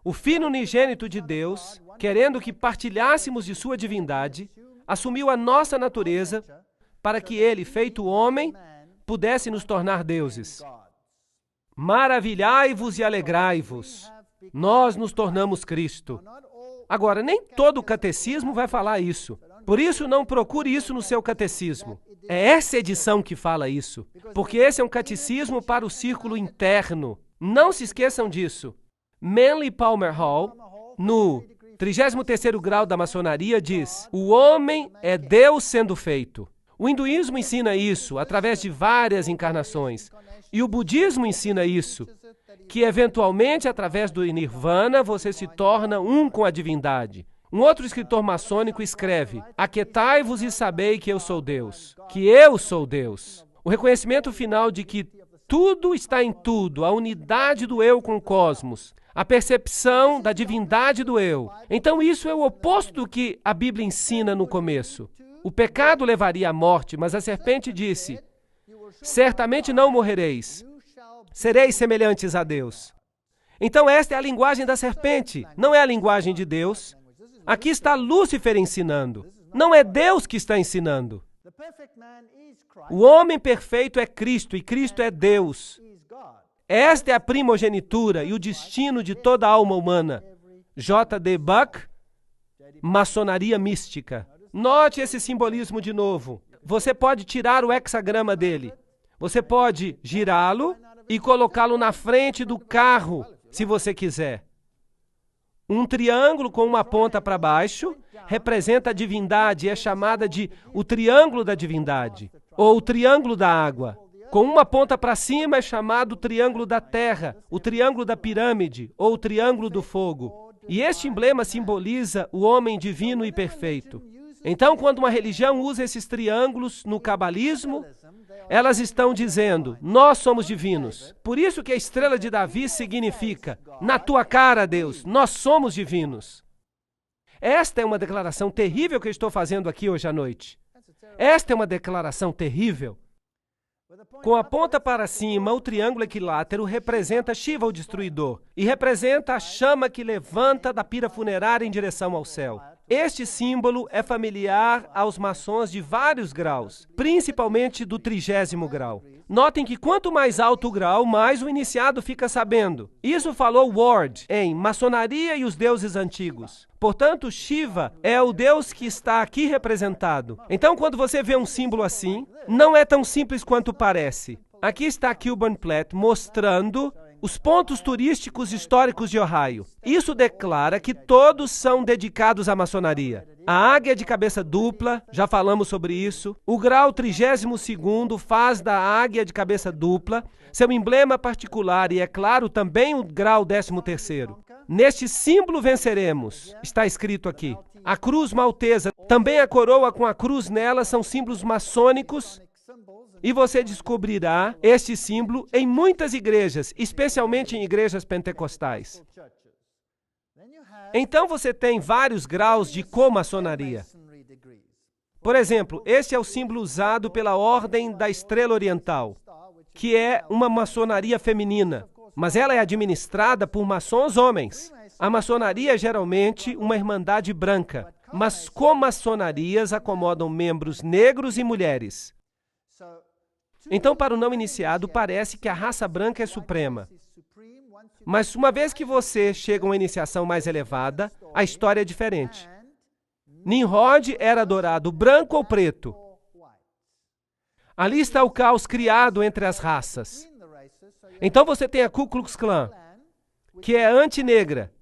O Filho unigênito de Deus, querendo que partilhássemos de sua divindade, assumiu a nossa natureza para que ele, feito homem, pudesse nos tornar deuses. Maravilhai-vos e alegrai-vos. Nós nos tornamos Cristo. Agora, nem todo o catecismo vai falar isso. Por isso, não procure isso no seu catecismo. É essa edição que fala isso, porque esse é um catecismo para o círculo interno. Não se esqueçam disso. Manly Palmer Hall, no 33º grau da maçonaria, diz: o homem é Deus sendo feito. O hinduísmo ensina isso através de várias encarnações. E o budismo ensina isso, que eventualmente, através do nirvana, você se torna um com a divindade. Um outro escritor maçônico escreve: aquietai-vos e sabei que eu sou Deus, que eu sou Deus. O reconhecimento final de que tudo está em tudo, a unidade do eu com o cosmos, a percepção da divindade do eu. Então isso é o oposto do que a Bíblia ensina no começo. O pecado levaria à morte, mas a serpente disse: certamente não morrereis, sereis semelhantes a Deus. Então esta é a linguagem da serpente, não é a linguagem de Deus. Aqui está Lúcifer ensinando. Não é Deus que está ensinando. O homem perfeito é Cristo e Cristo é Deus. Esta é a primogenitura e o destino de toda a alma humana. J.D. Buck, Maçonaria Mística. Note esse simbolismo de novo. Você pode tirar o hexagrama dele. Você pode girá-lo e colocá-lo na frente do carro, se você quiser. Um triângulo com uma ponta para baixo representa a divindade e é chamada de o triângulo da divindade, ou o triângulo da água. Com uma ponta para cima é chamado o triângulo da terra, o triângulo da pirâmide, ou o triângulo do fogo. E este emblema simboliza o homem divino e perfeito. Então, quando uma religião usa esses triângulos no cabalismo, elas estão dizendo: nós somos divinos. Por isso que a estrela de Davi significa: na tua cara, Deus, nós somos divinos. Esta é uma declaração terrível que eu estou fazendo aqui hoje à noite. Esta é uma declaração terrível. Com a ponta para cima, o triângulo equilátero representa Shiva, o destruidor, e representa a chama que levanta da pira funerária em direção ao céu. Este símbolo é familiar aos maçons de vários graus, principalmente do 30º grau. Notem que quanto mais alto o grau, mais o iniciado fica sabendo. Isso falou Ward em Maçonaria e os Deuses Antigos. Portanto, Shiva é o Deus que está aqui representado. Então, quando você vê um símbolo assim, não é tão simples quanto parece. Aqui está Kilburn Platt mostrando os pontos turísticos históricos de Ohio. Isso declara que todos são dedicados à maçonaria. A águia de cabeça dupla, já falamos sobre isso. O grau 32º faz da águia de cabeça dupla seu emblema particular e, é claro, também o grau 13º. Neste símbolo venceremos, está escrito aqui. A cruz maltesa, também a coroa com a cruz nela, são símbolos maçônicos. E você descobrirá este símbolo em muitas igrejas, especialmente em igrejas pentecostais. Então você tem vários graus de comaçonaria. Por exemplo, este é o símbolo usado pela Ordem da Estrela Oriental, que é uma maçonaria feminina, mas ela é administrada por maçons homens. A maçonaria é geralmente uma irmandade branca, mas comaçonarias acomodam membros negros e mulheres. Então, para o não iniciado, parece que a raça branca é suprema. Mas uma vez que você chega a uma iniciação mais elevada, a história é diferente. Nimrod era adorado branco ou preto. Ali está o caos criado entre as raças. Então você tem a Ku Klux Klan, que é anti-negra.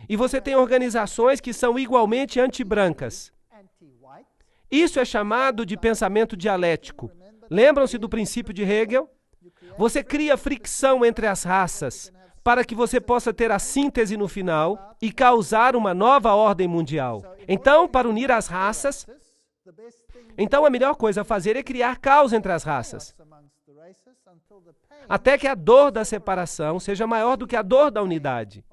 E você tem organizações que são igualmente anti-brancas. Isso é chamado de pensamento dialético. Lembram-se do princípio de Hegel? Você cria fricção entre as raças para que você possa ter a síntese no final e causar uma nova ordem mundial. Então, para unir as raças, a melhor coisa a fazer é criar caos entre as raças, até que a dor da separação seja maior do que a dor da unidade.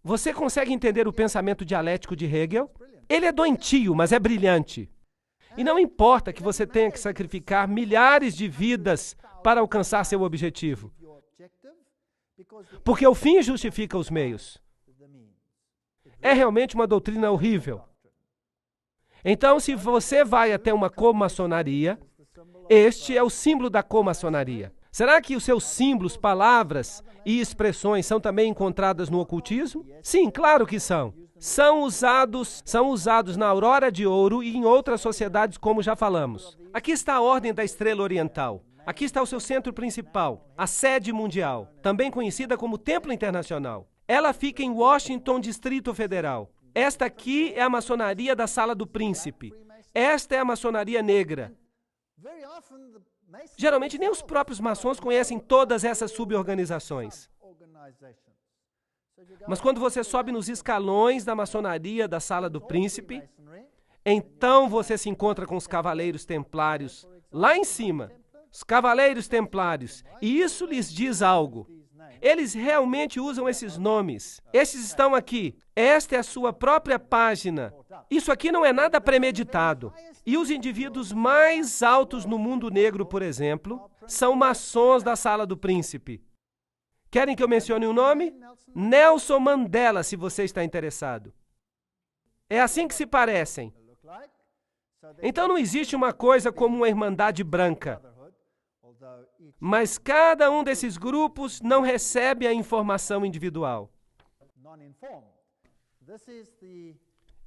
Você consegue entender o pensamento dialético de Hegel? Ele é doentio, mas é brilhante. E não importa que você tenha que sacrificar milhares de vidas para alcançar seu objetivo, porque o fim justifica os meios. É realmente uma doutrina horrível. Então, se você vai até uma comaçonaria, este é o símbolo da comaçonaria. Será que os seus símbolos, palavras e expressões são também encontradas no ocultismo? Sim, claro que são. São usados na Aurora de Ouro e em outras sociedades, como já falamos. Aqui está a Ordem da Estrela Oriental. Aqui está o seu centro principal, a sede mundial, também conhecida como Templo Internacional. Ela fica em Washington, Distrito Federal. Esta aqui é a maçonaria da Sala do Príncipe. Esta é a maçonaria negra. Geralmente, nem os próprios maçons conhecem todas essas suborganizações. Mas quando você sobe nos escalões da maçonaria da Sala do Príncipe, então você se encontra com os Cavaleiros Templários lá em cima. Os Cavaleiros Templários. E isso lhes diz algo. Eles realmente usam esses nomes. Estes estão aqui. Esta é a sua própria página. Isso aqui não é nada premeditado. E os indivíduos mais altos no mundo negro, por exemplo, são maçons da Sala do Príncipe. Querem que eu mencione o nome? Nelson Mandela, se você está interessado. É assim que se parecem. Então não existe uma coisa como uma irmandade branca. Mas cada um desses grupos não recebe a informação individual.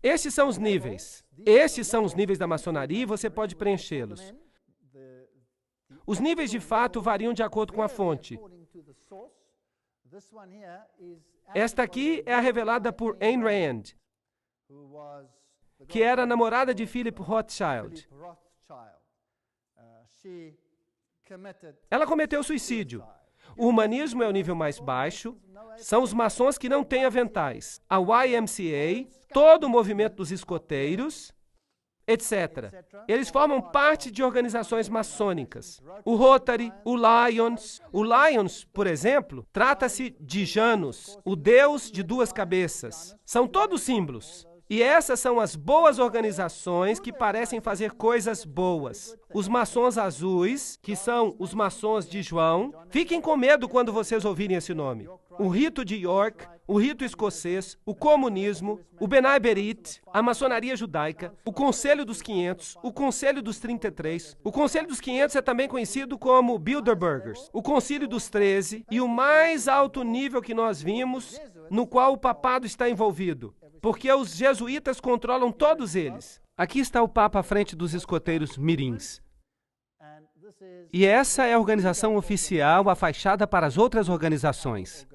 Estes são os níveis. Estes são os níveis da maçonaria e você pode preenchê-los. Os níveis de fato variam de acordo com a fonte. Esta aqui é a revelada por Ayn Rand, que era a namorada de Philip Rothschild. Ela cometeu suicídio. O humanismo é o nível mais baixo. São os maçons que não têm aventais. A YMCA, todo o movimento dos escoteiros, etc. Eles formam parte de organizações maçônicas. O Rotary, o Lions. O Lions, por exemplo, trata-se de Janus, o deus de duas cabeças. São todos símbolos. E essas são as boas organizações que parecem fazer coisas boas. Os maçons azuis, que são os maçons de João, fiquem com medo quando vocês ouvirem esse nome. O rito de York, o rito escocês, o comunismo, o B'nai B'rith, a maçonaria judaica, o Conselho dos 500, o Conselho dos 33. O Conselho dos 500 é também conhecido como Bilderbergers, o Concílio dos 13 e o mais alto nível que nós vimos, no qual o papado está envolvido, porque os jesuítas controlam todos eles. Aqui está o Papa à frente dos escoteiros mirins. E essa é a organização oficial, a fachada para as outras organizações.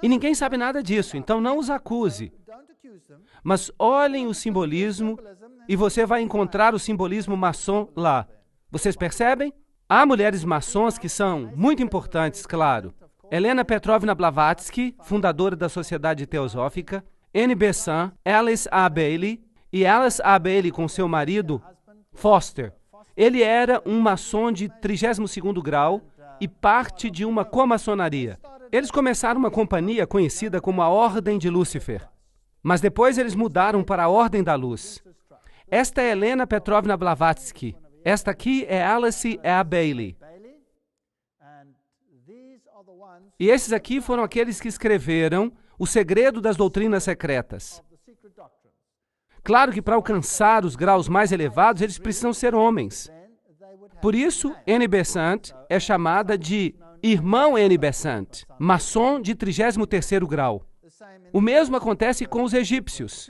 E ninguém sabe nada disso, então não os acuse. Mas olhem o simbolismo e você vai encontrar o simbolismo maçom lá. Vocês percebem? Há mulheres maçons que são muito importantes, claro. Helena Petrovna Blavatsky, fundadora da Sociedade Teosófica, Annie Besant, Alice A. Bailey, e Alice A. Bailey com seu marido, Foster. Ele era um maçom de 32º grau e parte de uma comaçonaria. Eles começaram uma companhia conhecida como a Ordem de Lúcifer, mas depois eles mudaram para a Ordem da Luz. Esta é Helena Petrovna Blavatsky. Esta aqui é Alice A. Bailey. E esses aqui foram aqueles que escreveram O Segredo das Doutrinas Secretas. Claro que para alcançar os graus mais elevados, eles precisam ser homens. Por isso, Annie Besant é chamada de Irmão Annie Besant, maçom de 33º grau. O mesmo acontece com os egípcios.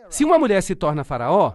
Se uma mulher se torna faraó,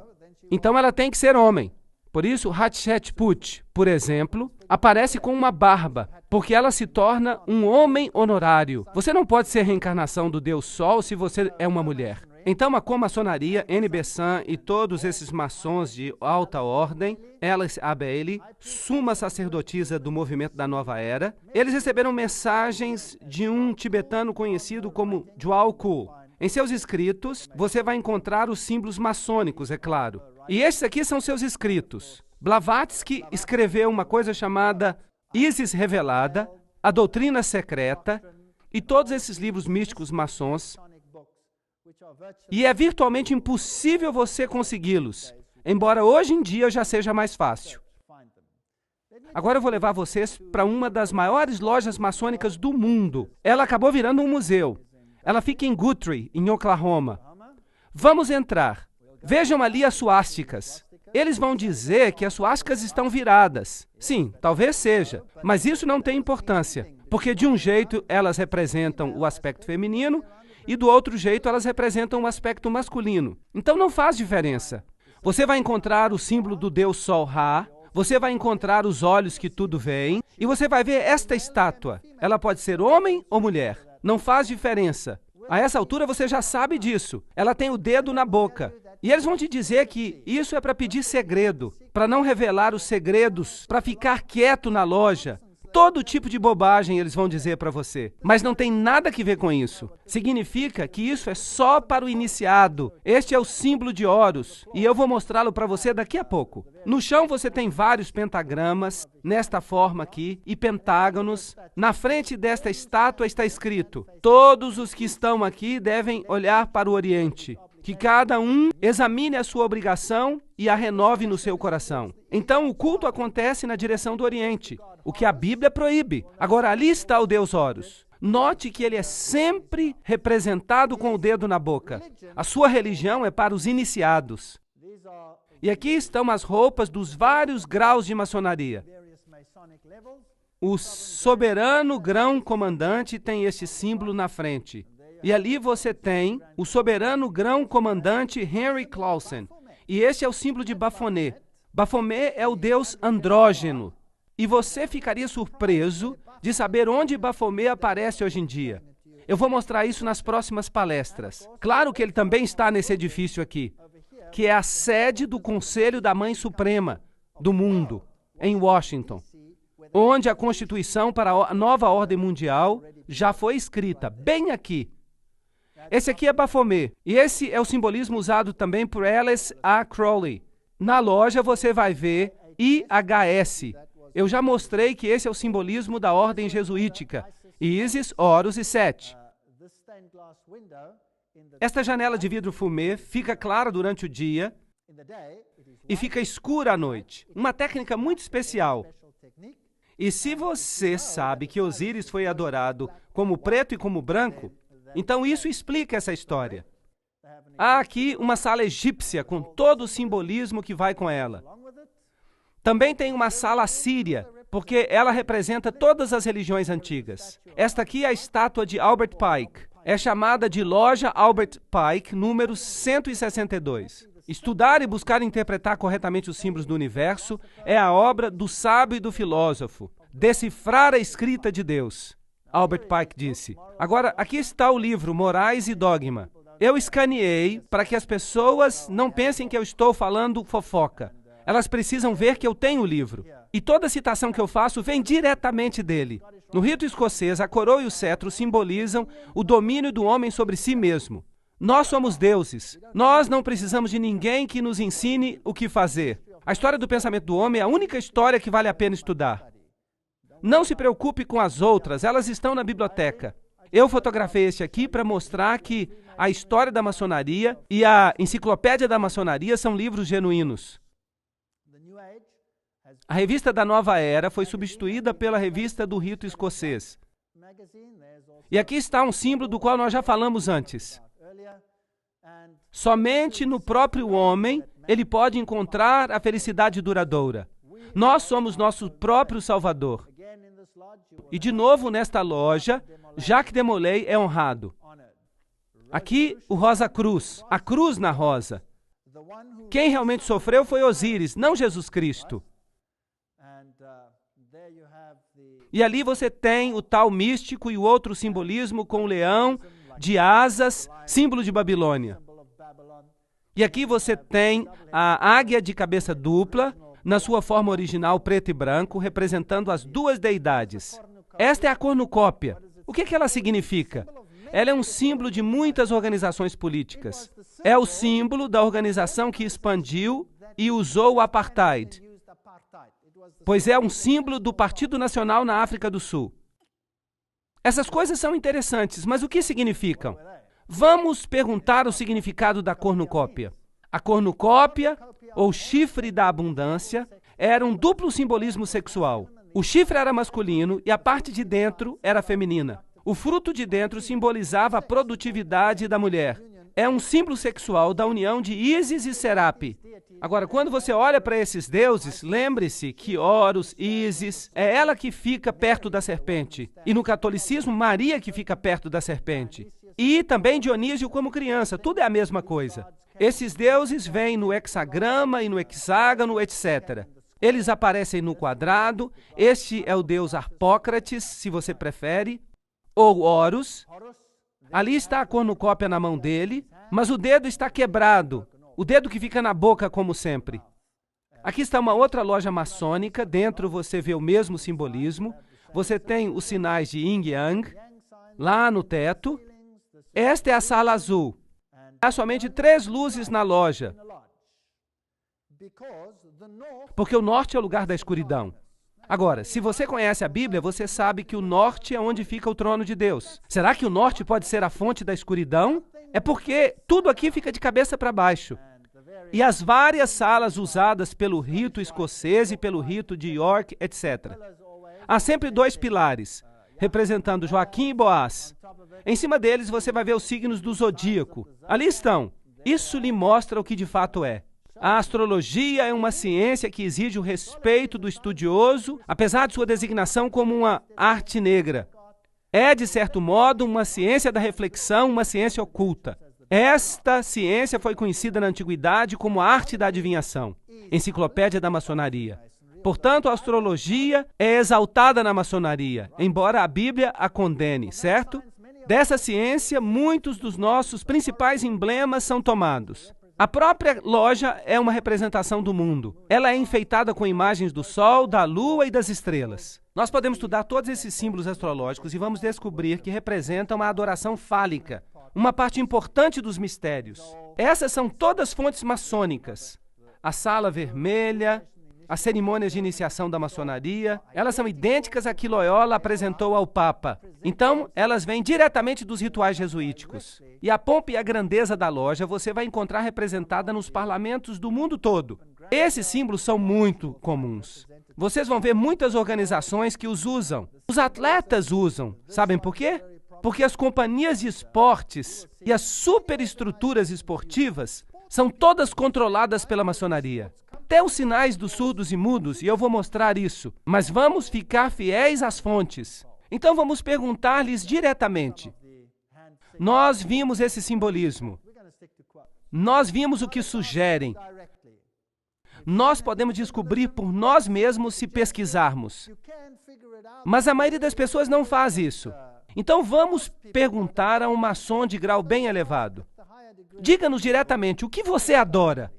então ela tem que ser homem. Por isso, Hatshepsut, por exemplo, aparece com uma barba, porque ela se torna um homem honorário. Você não pode ser reencarnação do Deus Sol se você é uma mulher. Então, a comaçonaria, Annie Besant e todos esses maçons de alta ordem, Alice A. Bailey, suma sacerdotisa do movimento da Nova Era, eles receberam mensagens de um tibetano conhecido como Djwhal Khul. Em seus escritos, você vai encontrar os símbolos maçônicos, é claro. E estes aqui são seus escritos. Blavatsky escreveu uma coisa chamada Isis Revelada, a Doutrina Secreta, e todos esses livros místicos maçons. E é virtualmente impossível você consegui-los, embora hoje em dia já seja mais fácil. Agora eu vou levar vocês para uma das maiores lojas maçônicas do mundo. Ela acabou virando um museu. Ela fica em Guthrie, em Oklahoma. Vamos entrar. Vejam ali as suásticas. Eles vão dizer que as suásticas estão viradas. Sim, talvez seja, mas isso não tem importância, porque de um jeito elas representam o aspecto feminino e do outro jeito elas representam o aspecto masculino. Então não faz diferença. Você vai encontrar o símbolo do Deus Sol Ra, você vai encontrar os olhos que tudo veem, e você vai ver esta estátua. Ela pode ser homem ou mulher. Não faz diferença. A essa altura você já sabe disso. Ela tem o dedo na boca. E eles vão te dizer que isso é para pedir segredo, para não revelar os segredos, para ficar quieto na loja. Todo tipo de bobagem eles vão dizer para você. Mas não tem nada que ver com isso. Significa que isso é só para o iniciado. Este é o símbolo de Horus. E eu vou mostrá-lo para você daqui a pouco. No chão você tem vários pentagramas, nesta forma aqui, e pentágonos. Na frente desta estátua está escrito: todos os que estão aqui devem olhar para o Oriente. Que cada um examine a sua obrigação e a renove no seu coração. Então, o culto acontece na direção do Oriente, o que a Bíblia proíbe. Agora, ali está o Deus Horus. Note que ele é sempre representado com o dedo na boca. A sua religião é para os iniciados. E aqui estão as roupas dos vários graus de maçonaria. O soberano grão-comandante tem este símbolo na frente. E ali você tem o soberano grão-comandante Henry Clausen. E esse é o símbolo de Baphomet. Baphomet é o deus andrógeno. E você ficaria surpreso de saber onde Baphomet aparece hoje em dia. Eu vou mostrar isso nas próximas palestras. Claro que ele também está nesse edifício aqui, que é a sede do Conselho da Mãe Suprema do mundo, em Washington, onde a Constituição para a nova ordem mundial já foi escrita, bem aqui. Esse aqui é Baphomet, e esse é o simbolismo usado também por Alice A. Crowley. Na loja você vai ver IHS. Eu já mostrei que esse é o simbolismo da ordem jesuítica. Isis, Horus e Set. Esta janela de vidro fumê fica clara durante o dia e fica escura à noite. Uma técnica muito especial. E se você sabe que Osíris foi adorado como preto e como branco, então isso explica essa história. Há aqui uma sala egípcia com todo o simbolismo que vai com ela. Também tem uma sala assíria, porque ela representa todas as religiões antigas. Esta aqui é a estátua de Albert Pike. É chamada de Loja Albert Pike, número 162. Estudar e buscar interpretar corretamente os símbolos do universo é a obra do sábio e do filósofo. Decifrar a escrita de Deus, Albert Pike disse. Agora, aqui está o livro Morais e Dogma. Eu escaneei para que as pessoas não pensem que eu estou falando fofoca. Elas precisam ver que eu tenho o livro. E toda citação que eu faço vem diretamente dele. No rito escocês, a coroa e o cetro simbolizam o domínio do homem sobre si mesmo. Nós somos deuses. Nós não precisamos de ninguém que nos ensine o que fazer. A história do pensamento do homem é a única história que vale a pena estudar. Não se preocupe com as outras, elas estão na biblioteca. Eu fotografei este aqui para mostrar que a história da maçonaria e a enciclopédia da maçonaria são livros genuínos. A revista da Nova Era foi substituída pela revista do rito escocês. E aqui está um símbolo do qual nós já falamos antes. Somente no próprio homem ele pode encontrar a felicidade duradoura. Nós somos nosso próprio Salvador. E de novo nesta loja, Jacques de Molay é honrado. Aqui o Rosa Cruz, a cruz na rosa. Quem realmente sofreu foi Osíris, não Jesus Cristo. E ali você tem o tal místico e o outro simbolismo com o leão de asas, símbolo de Babilônia. E aqui você tem a águia de cabeça dupla, na sua forma original preto e branco, representando as duas deidades. Esta é a cornucópia. O que ela significa? Ela é um símbolo de muitas organizações políticas. É o símbolo da organização que expandiu e usou o apartheid, pois é um símbolo do Partido Nacional na África do Sul. Essas coisas são interessantes, mas o que significam? Vamos perguntar o significado da cornucópia. A cornucópia, ou chifre da abundância, era um duplo simbolismo sexual. O chifre era masculino e a parte de dentro era feminina. O fruto de dentro simbolizava a produtividade da mulher. É um símbolo sexual da união de Ísis e Serape. Agora, quando você olha para esses deuses, lembre-se que Horus, Ísis, é ela que fica perto da serpente. E no catolicismo, Maria que fica perto da serpente. E também Dionísio como criança, tudo é a mesma coisa. Esses deuses vêm no hexagrama e no hexágono, etc. Eles aparecem no quadrado. Este é o deus Harpócrates, se você prefere, ou Horus. Ali está a cornucópia na mão dele, mas o dedo está quebrado, o dedo que fica na boca, como sempre. Aqui está uma outra loja maçônica, dentro você vê o mesmo simbolismo. Você tem os sinais de Yin e Yang, lá no teto. Esta é a sala azul. Há somente 3 luzes na loja, porque o norte é o lugar da escuridão. Agora, se você conhece a Bíblia, você sabe que o norte é onde fica o trono de Deus. Será que o norte pode ser a fonte da escuridão? É porque tudo aqui fica de cabeça para baixo. E as várias salas usadas pelo rito escocês e pelo rito de York, etc. Há sempre 2 pilares, representando Joaquim e Boaz. Em cima deles você vai ver os signos do zodíaco. Ali estão. Isso lhe mostra o que de fato é. A astrologia é uma ciência que exige o respeito do estudioso, apesar de sua designação como uma arte negra. É, de certo modo, uma ciência da reflexão, uma ciência oculta. Esta ciência foi conhecida na antiguidade como a arte da adivinhação, enciclopédia da maçonaria. Portanto, a astrologia é exaltada na maçonaria, embora a Bíblia a condene, certo? Dessa ciência, muitos dos nossos principais emblemas são tomados. A própria loja é uma representação do mundo. Ela é enfeitada com imagens do Sol, da Lua e das estrelas. Nós podemos estudar todos esses símbolos astrológicos e vamos descobrir que representam a adoração fálica, uma parte importante dos mistérios. Essas são todas fontes maçônicas. A sala vermelha, as cerimônias de iniciação da maçonaria, elas são idênticas a que Loyola apresentou ao Papa. Então, elas vêm diretamente dos rituais jesuíticos. E a pompa e a grandeza da loja você vai encontrar representada nos parlamentos do mundo todo. Esses símbolos são muito comuns. Vocês vão ver muitas organizações que os usam. Os atletas usam. Sabem por quê? Porque as companhias de esportes e as superestruturas esportivas são todas controladas pela maçonaria. Até os sinais dos surdos e mudos, e eu vou mostrar isso. Mas vamos ficar fiéis às fontes. Então vamos perguntar-lhes diretamente. Nós vimos esse simbolismo. Nós vimos o que sugerem. Nós podemos descobrir por nós mesmos se pesquisarmos. Mas a maioria das pessoas não faz isso. Então vamos perguntar a um maçom de grau bem elevado. Diga-nos diretamente, o que você adora?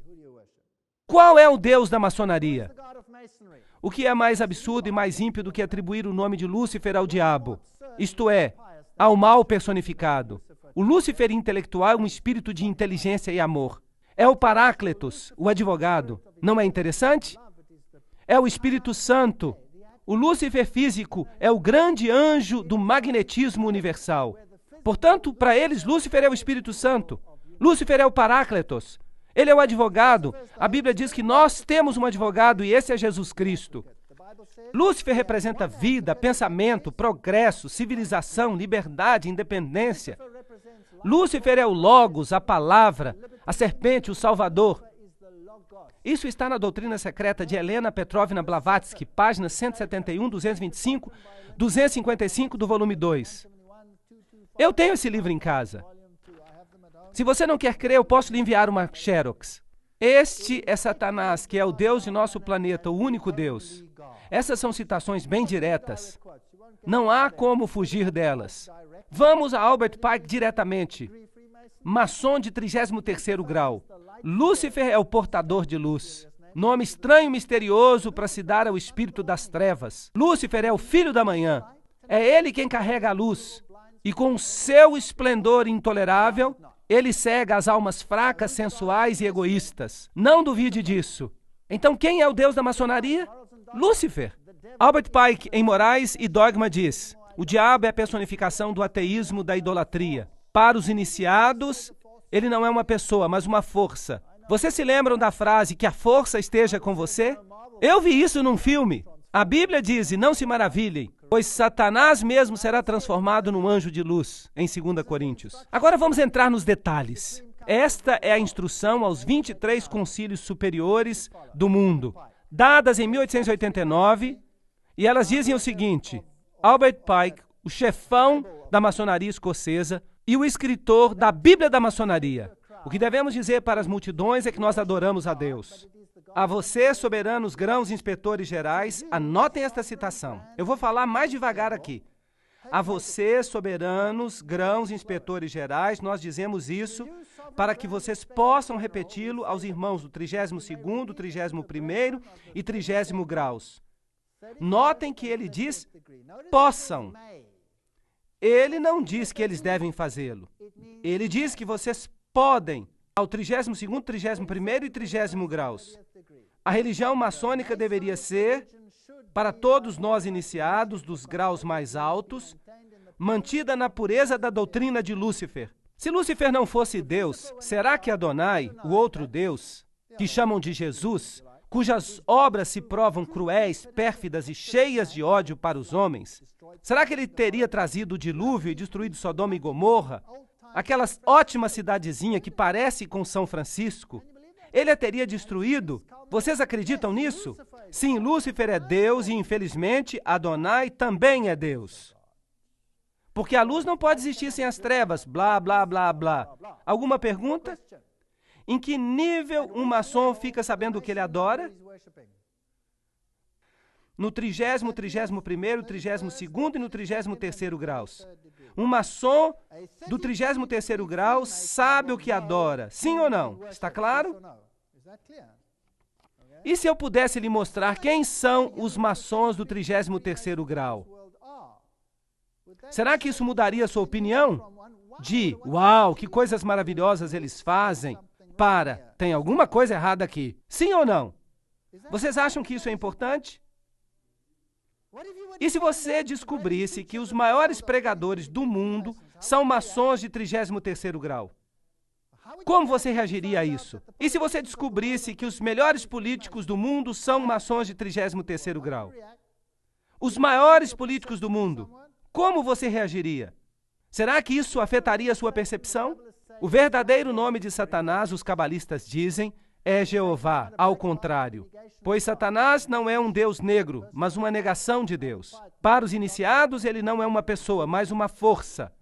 Qual é o Deus da maçonaria? O que é mais absurdo e mais ímpio do que atribuir o nome de Lúcifer ao diabo? Isto é, ao mal personificado. O Lúcifer intelectual é um espírito de inteligência e amor. É o Paráclitos, o advogado. Não é interessante? É o Espírito Santo. O Lúcifer físico é o grande anjo do magnetismo universal. Portanto, para eles, Lúcifer é o Espírito Santo. Lúcifer é o Paráclitos. Ele é o advogado. A Bíblia diz que nós temos um advogado e esse é Jesus Cristo. Lúcifer representa vida, pensamento, progresso, civilização, liberdade, independência. Lúcifer é o Logos, a palavra, a serpente, o Salvador. Isso está na doutrina secreta de Helena Petrovna Blavatsky, páginas 171, 225, 255 do volume 2. Eu tenho esse livro em casa. Se você não quer crer, eu posso lhe enviar uma xerox. Este é Satanás, que é o Deus de nosso planeta, o único Deus. Essas são citações bem diretas. Não há como fugir delas. Vamos a Albert Pike diretamente. Maçom de 33º grau. Lúcifer é o portador de luz. Nome estranho e misterioso para se dar ao espírito das trevas. Lúcifer é o filho da manhã. É ele quem carrega a luz. E com seu esplendor intolerável, ele cega as almas fracas, sensuais e egoístas. Não duvide disso. Então quem é o Deus da maçonaria? Lúcifer. Albert Pike, em Morais e Dogma, diz: o diabo é a personificação do ateísmo, da idolatria. Para os iniciados, ele não é uma pessoa, mas uma força. Vocês se lembram da frase que a força esteja com você? Eu vi isso num filme. A Bíblia diz, e não se maravilhem, pois Satanás mesmo será transformado num anjo de luz, em 2 Coríntios. Agora vamos entrar nos detalhes. Esta é a instrução aos 23 concílios superiores do mundo, dadas em 1889, e elas dizem o seguinte: Albert Pike, o chefão da maçonaria escocesa e o escritor da Bíblia da maçonaria. O que devemos dizer para as multidões é que nós adoramos a Deus. A vocês, soberanos grãos inspetores gerais, anotem esta citação. Eu vou falar mais devagar aqui. A vocês, soberanos grãos inspetores gerais, nós dizemos isso para que vocês possam repeti-lo aos irmãos do 32º, 31º e 30º graus. Notem que ele diz possam. Ele não diz que eles devem fazê-lo. Ele diz que vocês podem ao 32º, 31º e 30º graus. A religião maçônica deveria ser, para todos nós iniciados dos graus mais altos, mantida na pureza da doutrina de Lúcifer. Se Lúcifer não fosse Deus, será que Adonai, o outro Deus, que chamam de Jesus, cujas obras se provam cruéis, pérfidas e cheias de ódio para os homens, será que ele teria trazido o dilúvio e destruído Sodoma e Gomorra, aquela ótima cidadezinha que parece com São Francisco? Ele a teria destruído? Vocês acreditam nisso? Sim, Lúcifer é Deus e, infelizmente, Adonai também é Deus. Porque a luz não pode existir sem as trevas, blá, blá, blá, blá. Alguma pergunta? Em que nível um maçom fica sabendo o que ele adora? No 30º, 31º, 32º e no 33º graus. Um maçom do 33º grau sabe o que adora, sim ou não? Está claro? E se eu pudesse lhe mostrar quem são os maçons do 33º grau? Será que isso mudaria a sua opinião? De, uau, que coisas maravilhosas eles fazem, para, tem alguma coisa errada aqui, sim ou não? Vocês acham que isso é importante? E se você descobrisse que os maiores pregadores do mundo são maçons de 33º grau? Como você reagiria a isso? E se você descobrisse que os melhores políticos do mundo são maçons de 33º grau? Os maiores políticos do mundo, como você reagiria? Será que isso afetaria a sua percepção? O verdadeiro nome de Satanás, os cabalistas dizem, é Jeová, ao contrário. Pois Satanás não é um Deus negro, mas uma negação de Deus. Para os iniciados, ele não é uma pessoa, mas uma força.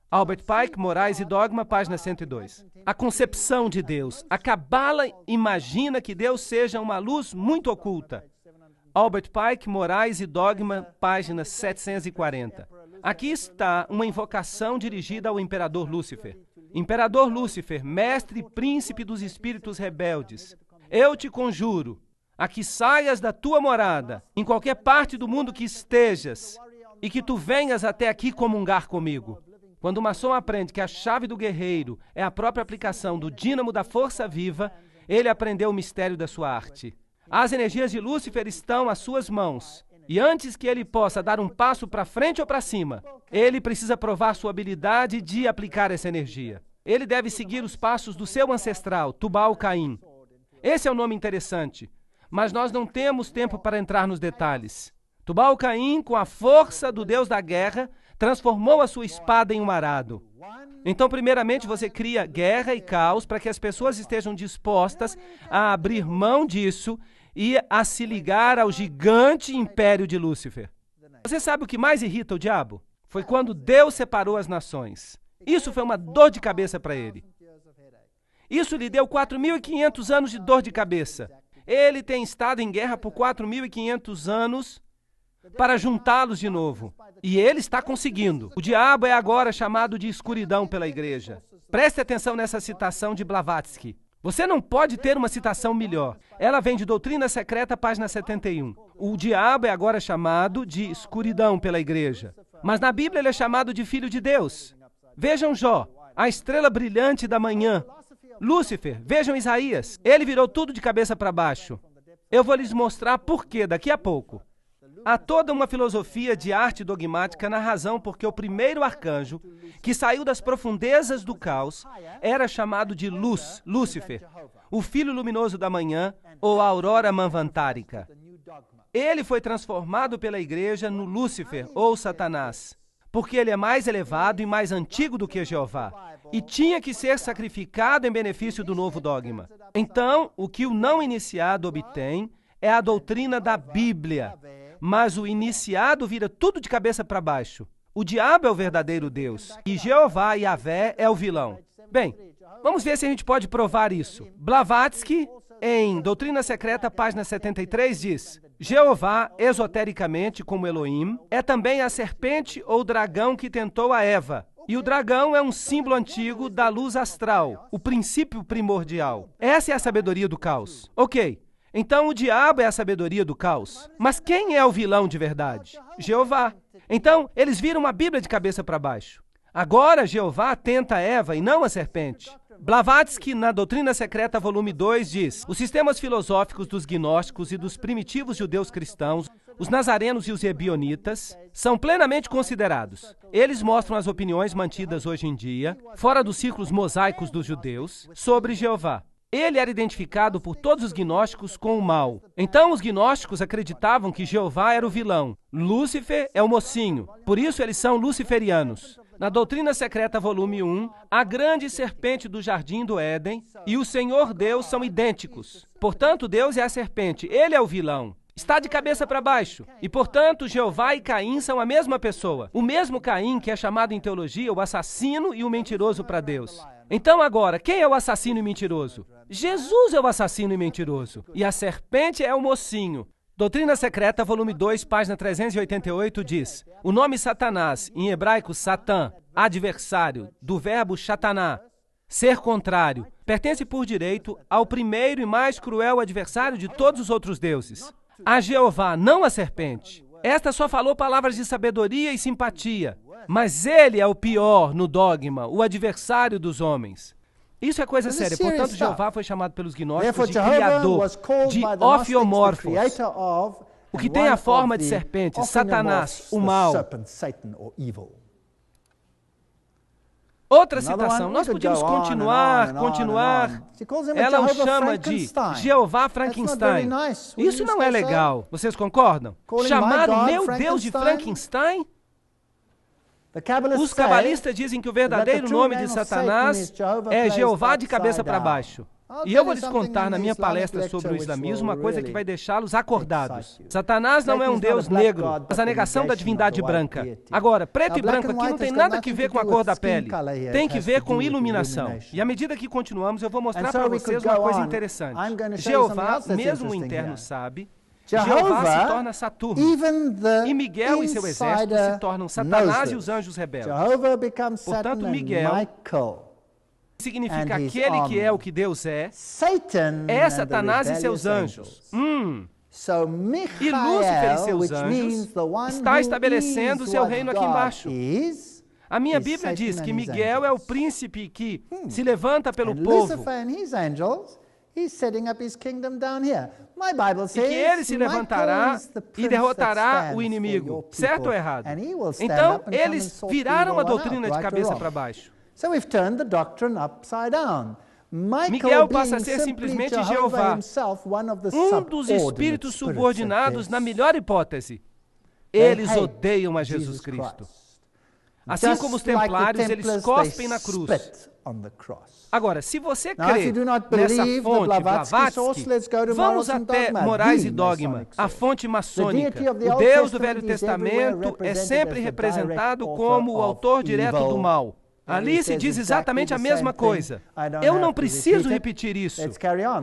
Albert Pike, Morais e Dogma, página 102. A concepção de Deus. A Cabala imagina que Deus seja uma luz muito oculta. Albert Pike, Morais e Dogma, página 740. Aqui está uma invocação dirigida ao imperador Lúcifer. Imperador Lúcifer, mestre e príncipe dos espíritos rebeldes, eu te conjuro a que saias da tua morada, em qualquer parte do mundo que estejas, e que tu venhas até aqui comungar comigo. Quando o maçom aprende que a chave do guerreiro é a própria aplicação do dínamo da força viva, ele aprendeu o mistério da sua arte. As energias de Lúcifer estão às suas mãos. E antes que ele possa dar um passo para frente ou para cima, ele precisa provar sua habilidade de aplicar essa energia. Ele deve seguir os passos do seu ancestral, Tubal-Caim. Esse é um nome interessante, mas nós não temos tempo para entrar nos detalhes. Tubal-Caim, com a força do Deus da guerra, transformou a sua espada em um arado. Então, primeiramente, você cria guerra e caos para que as pessoas estejam dispostas a abrir mão disso e a se ligar ao gigante império de Lúcifer. Você sabe o que mais irrita o diabo? Foi quando Deus separou as nações. Isso foi uma dor de cabeça para ele. Isso lhe deu 4.500 anos de dor de cabeça. Ele tem estado em guerra por 4.500 anos para juntá-los de novo. E ele está conseguindo. O diabo é agora chamado de escuridão pela igreja. Preste atenção nessa citação de Blavatsky. Você não pode ter uma citação melhor. Ela vem de Doutrina Secreta, página 71. O diabo é agora chamado de escuridão pela igreja. Mas na Bíblia ele é chamado de filho de Deus. Vejam Jó, a estrela brilhante da manhã. Lúcifer, vejam Isaías. Ele virou tudo de cabeça para baixo. Eu vou lhes mostrar por quê daqui a pouco. Há toda uma filosofia de arte dogmática na razão porque o primeiro arcanjo, que saiu das profundezas do caos, era chamado de luz, Lúcifer, o filho luminoso da manhã, ou a aurora manvantárica. Ele foi transformado pela igreja no Lúcifer, ou Satanás, porque ele é mais elevado e mais antigo do que Jeová, e tinha que ser sacrificado em benefício do novo dogma. Então, o que o não iniciado obtém é a doutrina da Bíblia, mas o iniciado vira tudo de cabeça para baixo. O diabo é o verdadeiro Deus, e Jeová, Yahvé, é o vilão. Bem, vamos ver se a gente pode provar isso. Blavatsky, em Doutrina Secreta, página 73, diz: Jeová, esotericamente, como Elohim, é também a serpente ou dragão que tentou a Eva. E o dragão é um símbolo antigo da luz astral, o princípio primordial. Essa é a sabedoria do caos. Ok. Então, o diabo é a sabedoria do caos. Mas quem é o vilão de verdade? Jeová. Então, eles viram a Bíblia de cabeça para baixo. Agora, Jeová tenta Eva e não a serpente. Blavatsky, na Doutrina Secreta, volume 2, diz: os sistemas filosóficos dos gnósticos e dos primitivos judeus cristãos, os nazarenos e os ebionitas, são plenamente considerados. Eles mostram as opiniões mantidas hoje em dia, fora dos círculos mosaicos dos judeus, sobre Jeová. Ele era identificado por todos os gnósticos com o mal. Então, os gnósticos acreditavam que Jeová era o vilão. Lúcifer é o mocinho. Por isso, eles são luciferianos. Na Doutrina Secreta, volume 1, a grande serpente do jardim do Éden e o Senhor Deus são idênticos. Portanto, Deus é a serpente. Ele é o vilão. Está de cabeça para baixo. E, portanto, Jeová e Caim são a mesma pessoa. O mesmo Caim que é chamado em teologia o assassino e o mentiroso para Deus. Então, agora, quem é o assassino e mentiroso? Jesus é o assassino e mentiroso. E a serpente é o mocinho. Doutrina Secreta, volume 2, página 388, diz: o nome Satanás, em hebraico Satã, adversário, do verbo shataná, ser contrário, pertence por direito ao primeiro e mais cruel adversário de todos os outros deuses. A Jeová, não a serpente. Esta só falou palavras de sabedoria e simpatia, mas ele é o pior no dogma, o adversário dos homens. Isso é coisa séria. Portanto, Jeová foi chamado pelos gnósticos de Jehovah criador, was called de by the Gnostics the ofiomorphos, creator of, o que and tem one a forma of de the serpente, ofiomorphs, Satanás, o the mal. serpent, Satan, or evil. Outra Another citação, one, nós we could podíamos go on and continuar, on and on continuar. and on. She calls him a Ela o Jehovah chama de Frankenstein. Jeová That's not very Frankenstein. nice. Wouldn't Isso you não say é legal. Vocês concordam? Calling Chamar my o God meu Deus de Frankenstein? Frankenstein? The Kabbalists Os say cabalistas dizem que o verdadeiro nome de Satanás é Jeová de cabeça para baixo. E eu vou lhes contar na minha palestra sobre o islamismo uma coisa que vai deixá-los acordados. Satanás não é um Deus negro, mas a negação da divindade branca. Agora, preto e branco aqui não tem nada a ver com a cor da pele. Tem que ver com iluminação. E à medida que continuamos, eu vou mostrar para vocês uma coisa interessante. Jeová, mesmo o interno, sabe. Jeová se torna Saturno. E Miguel e seu exército se tornam Satanás e os anjos rebeldes. Portanto, Miguel significa aquele que é o que Deus é Satanás e seus anjos. E Lúcifer e seus anjos está estabelecendo seu reino aqui embaixo. A minha Bíblia diz que Miguel é o príncipe que se levanta pelo povo. E que ele se levantará e derrotará o inimigo. Certo ou errado? Então, eles viraram a doutrina de cabeça para baixo. Miguel passa a ser simplesmente Jeová, um dos espíritos subordinados na melhor hipótese. Eles odeiam a Jesus Cristo. Assim como os templários, eles cospem na cruz. Agora, se você crê nessa fonte Blavatsky, vamos até Morais e Dogma, a fonte maçônica. O Deus do Velho Testamento é sempre representado como o autor direto do mal. Ali se diz exatamente a mesma coisa. Eu não preciso repetir isso.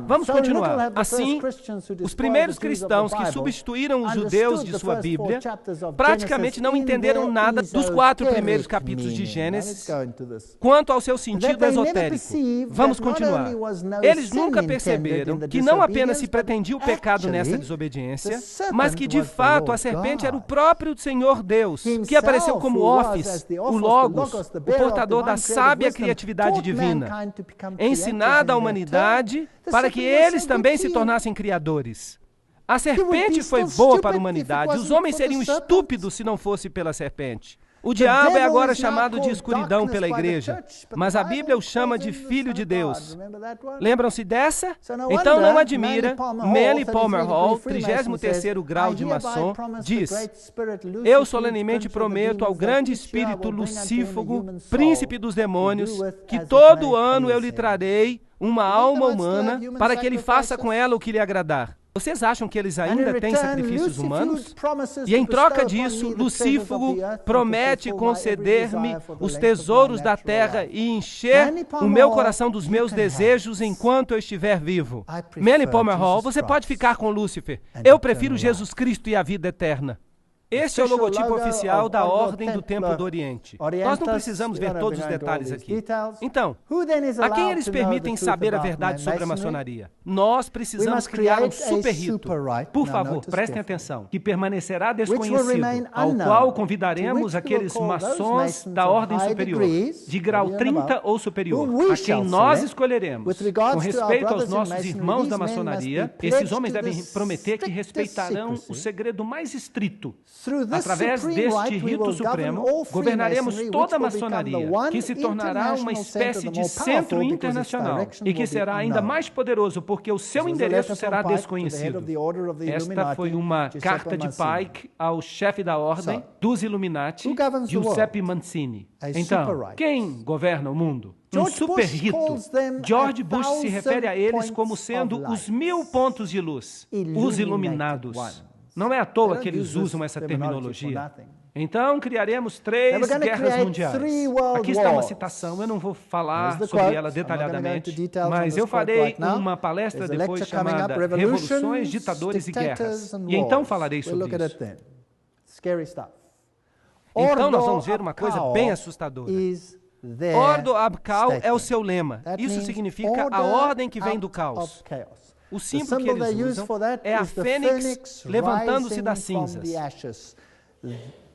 Vamos continuar. Assim, os primeiros cristãos que substituíram os judeus de sua Bíblia praticamente não entenderam nada dos 4 primeiros capítulos de Gênesis quanto ao seu sentido esotérico. Vamos continuar. Eles nunca perceberam que não apenas se pretendia o pecado nessa desobediência, mas que de fato a serpente era o próprio Senhor Deus, que apareceu como Office, o Logos, o portador da sábia criatividade divina, ensinada à humanidade para que eles também se tornassem criadores. A serpente foi boa para a humanidade. Os homens seriam estúpidos se não fosse pela serpente. O diabo é agora chamado de escuridão pela igreja, mas a Bíblia o chama de Filho de Deus. Lembram-se dessa? Então não admira, Manly Palmer Hall, 33º grau de maçom, diz: eu solenemente prometo ao grande espírito lucífago, príncipe dos demônios, que todo ano eu lhe trarei uma alma humana para que ele faça com ela o que lhe agradar. Vocês acham que eles ainda têm sacrifícios humanos? E em troca disso, Lucífago promete conceder-me os tesouros da terra e encher o meu coração dos meus desejos enquanto eu estiver vivo. Manly Palmer Hall, você pode ficar com Lúcifer. Eu prefiro Jesus Cristo e a vida eterna. Este é o logotipo oficial da Ordem do Templo do Oriente. Nós não precisamos ver todos os detalhes aqui. Então, a quem eles permitem saber a verdade sobre a maçonaria? Nós precisamos criar um super-rito. Por favor, prestem atenção, que permanecerá desconhecido, ao qual convidaremos aqueles maçons da Ordem Superior, de grau 30 ou superior, a quem nós escolheremos. Com respeito aos nossos irmãos da maçonaria, esses homens devem prometer que respeitarão o segredo mais estrito. Através deste rito supremo, governaremos toda a maçonaria, que se tornará uma espécie de centro internacional e que será ainda mais poderoso porque o seu endereço será desconhecido. Esta foi uma carta de Pike ao chefe da ordem dos Illuminati, Giuseppe Mazzini. Então, quem governa o mundo? Um super rito. George Bush se refere a eles como sendo os 1000 pontos de luz, os iluminados. Não é à toa que eles usam essa terminologia. Então, criaremos 3 guerras mundiais. Aqui está uma citação, eu não vou falar sobre ela detalhadamente, mas eu farei uma palestra depois chamada Revoluções, Ditadores e Guerras. E então falarei sobre isso. Então nós vamos ver uma coisa bem assustadora. Ordo ab caos é o seu lema. Isso significa a ordem que vem do caos. O símbolo que eles usam é a fênix levantando-se das cinzas.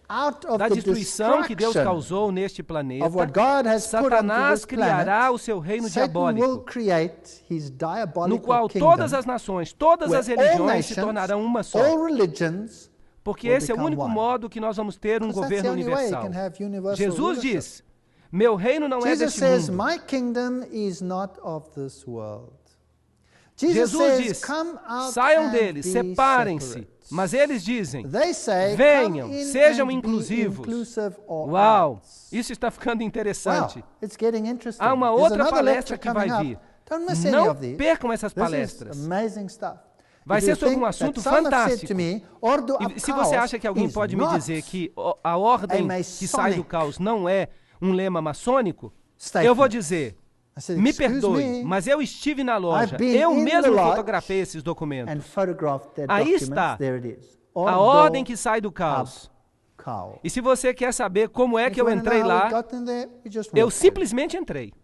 out of da the destruição que Deus destruction causou neste planeta, of what God has put onto Satanás this criará planet, o seu reino Satan will diabólico, create his no diabolical qual kingdom, todas as nações, todas as where all religiões se nations, tornarão uma só. all religions, Porque will esse é o become único one. modo que nós vamos ter um Because that's the governo only way you universal. can have universal Jesus rulership. diz, meu reino não é Jesus deste says, mundo. my kingdom is not of this world. Jesus Jesus says, diz, come out saiam and dele, be separem-se. separate. Mas eles dizem, They say, venham, come in sejam and be inclusivos. inclusive or Uau, else. isso está ficando interessante. Wow, it's getting interesting. Há uma There's outra another palestra lecture que vai coming vir. up. Don't miss any Não of these. percam essas This is palestras. amazing stuff. Vai If ser you sobre think um assunto that some have said fantástico. to me, ordo E ab se você chaos acha que alguém is pode me not dizer que a ordem a que sai do Masonic caos não é um lema maçônico, statement. eu vou dizer, I said, me excuse perdoe, me, mas eu estive na loja, I've been eu in mesmo the lodge fotografei esses documentos. and photographed their Aí documents. está There it is. A Ordo ordem que sai do caos. ab chaos. E se você quer saber como é If que you eu wanna know entrei how we lá, got in there, we just eu walked in. simplesmente entrei.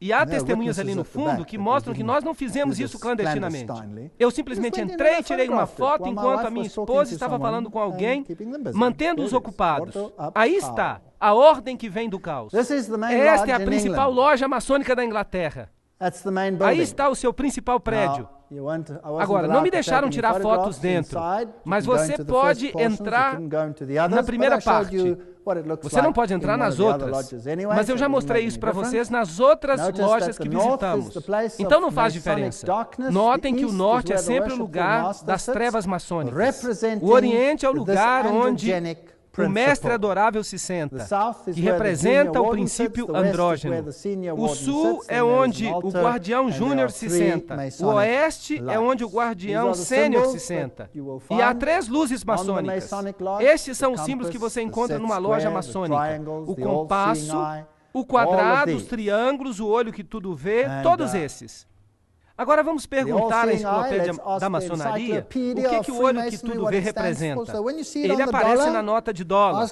E há There are testemunhas ali no witnesses at the fundo back que that we mostram que didn't nós não fizemos do isso this clandestinamente. clandestinely. Eu simplesmente Just went in entrei, and tirei uma photographed it foto while my enquanto a wife minha was talking esposa to estava someone falando com and alguém, keeping them busy. mantendo-os There it is. ocupados. Ordo ab Aí chaos. está, a ordem que vem do caos. This is the main Esta é a lodge in principal England. loja maçônica da Inglaterra. That's the main building. Aí está o seu principal prédio. Now, I wasn't Agora, não allowed me to deixaram take tirar any fotos photographs dentro, inside. You mas can go você into the pode first portions, you entrar couldn't go into the others, na primeira but I showed parte. you what it looks Você não like pode entrar in one nas of the other outras, lodges anyway, mas eu so já it doesn't mostrei make isso any para difference. vocês nas outras Notice lojas that que the north visitamos. is the place Então of não faz Masonic diferença. darkness. Notem The que o east norte is é where the sempre o worshipful lugar master das sits, trevas maçônicas. representing O oriente é o this lugar onde androgenic o mestre principle. adorável se senta, The south is que where the representa junior o warden princípio sits, the west is andrógeno. where the senior O warden sul sits, é and there is onde an o altar, guardião and there júnior are se three senta. O Masonic oeste é onde o lights. guardião These are the sênior se symbols senta. that you will E há find 3 luzes on the maçônicas. Masonic lodge, Estes são the os símbolos que compass, você the encontra set numa loja square, the maçônica. triangles, O the all-seeing compasso, eye, o all quadrado, of os these. triângulos, o olho que tudo vê, And, todos esses. Agora vamos perguntar à enciclopédia da maçonaria o que o olho que tudo vê representa. Ele aparece na nota de dólar.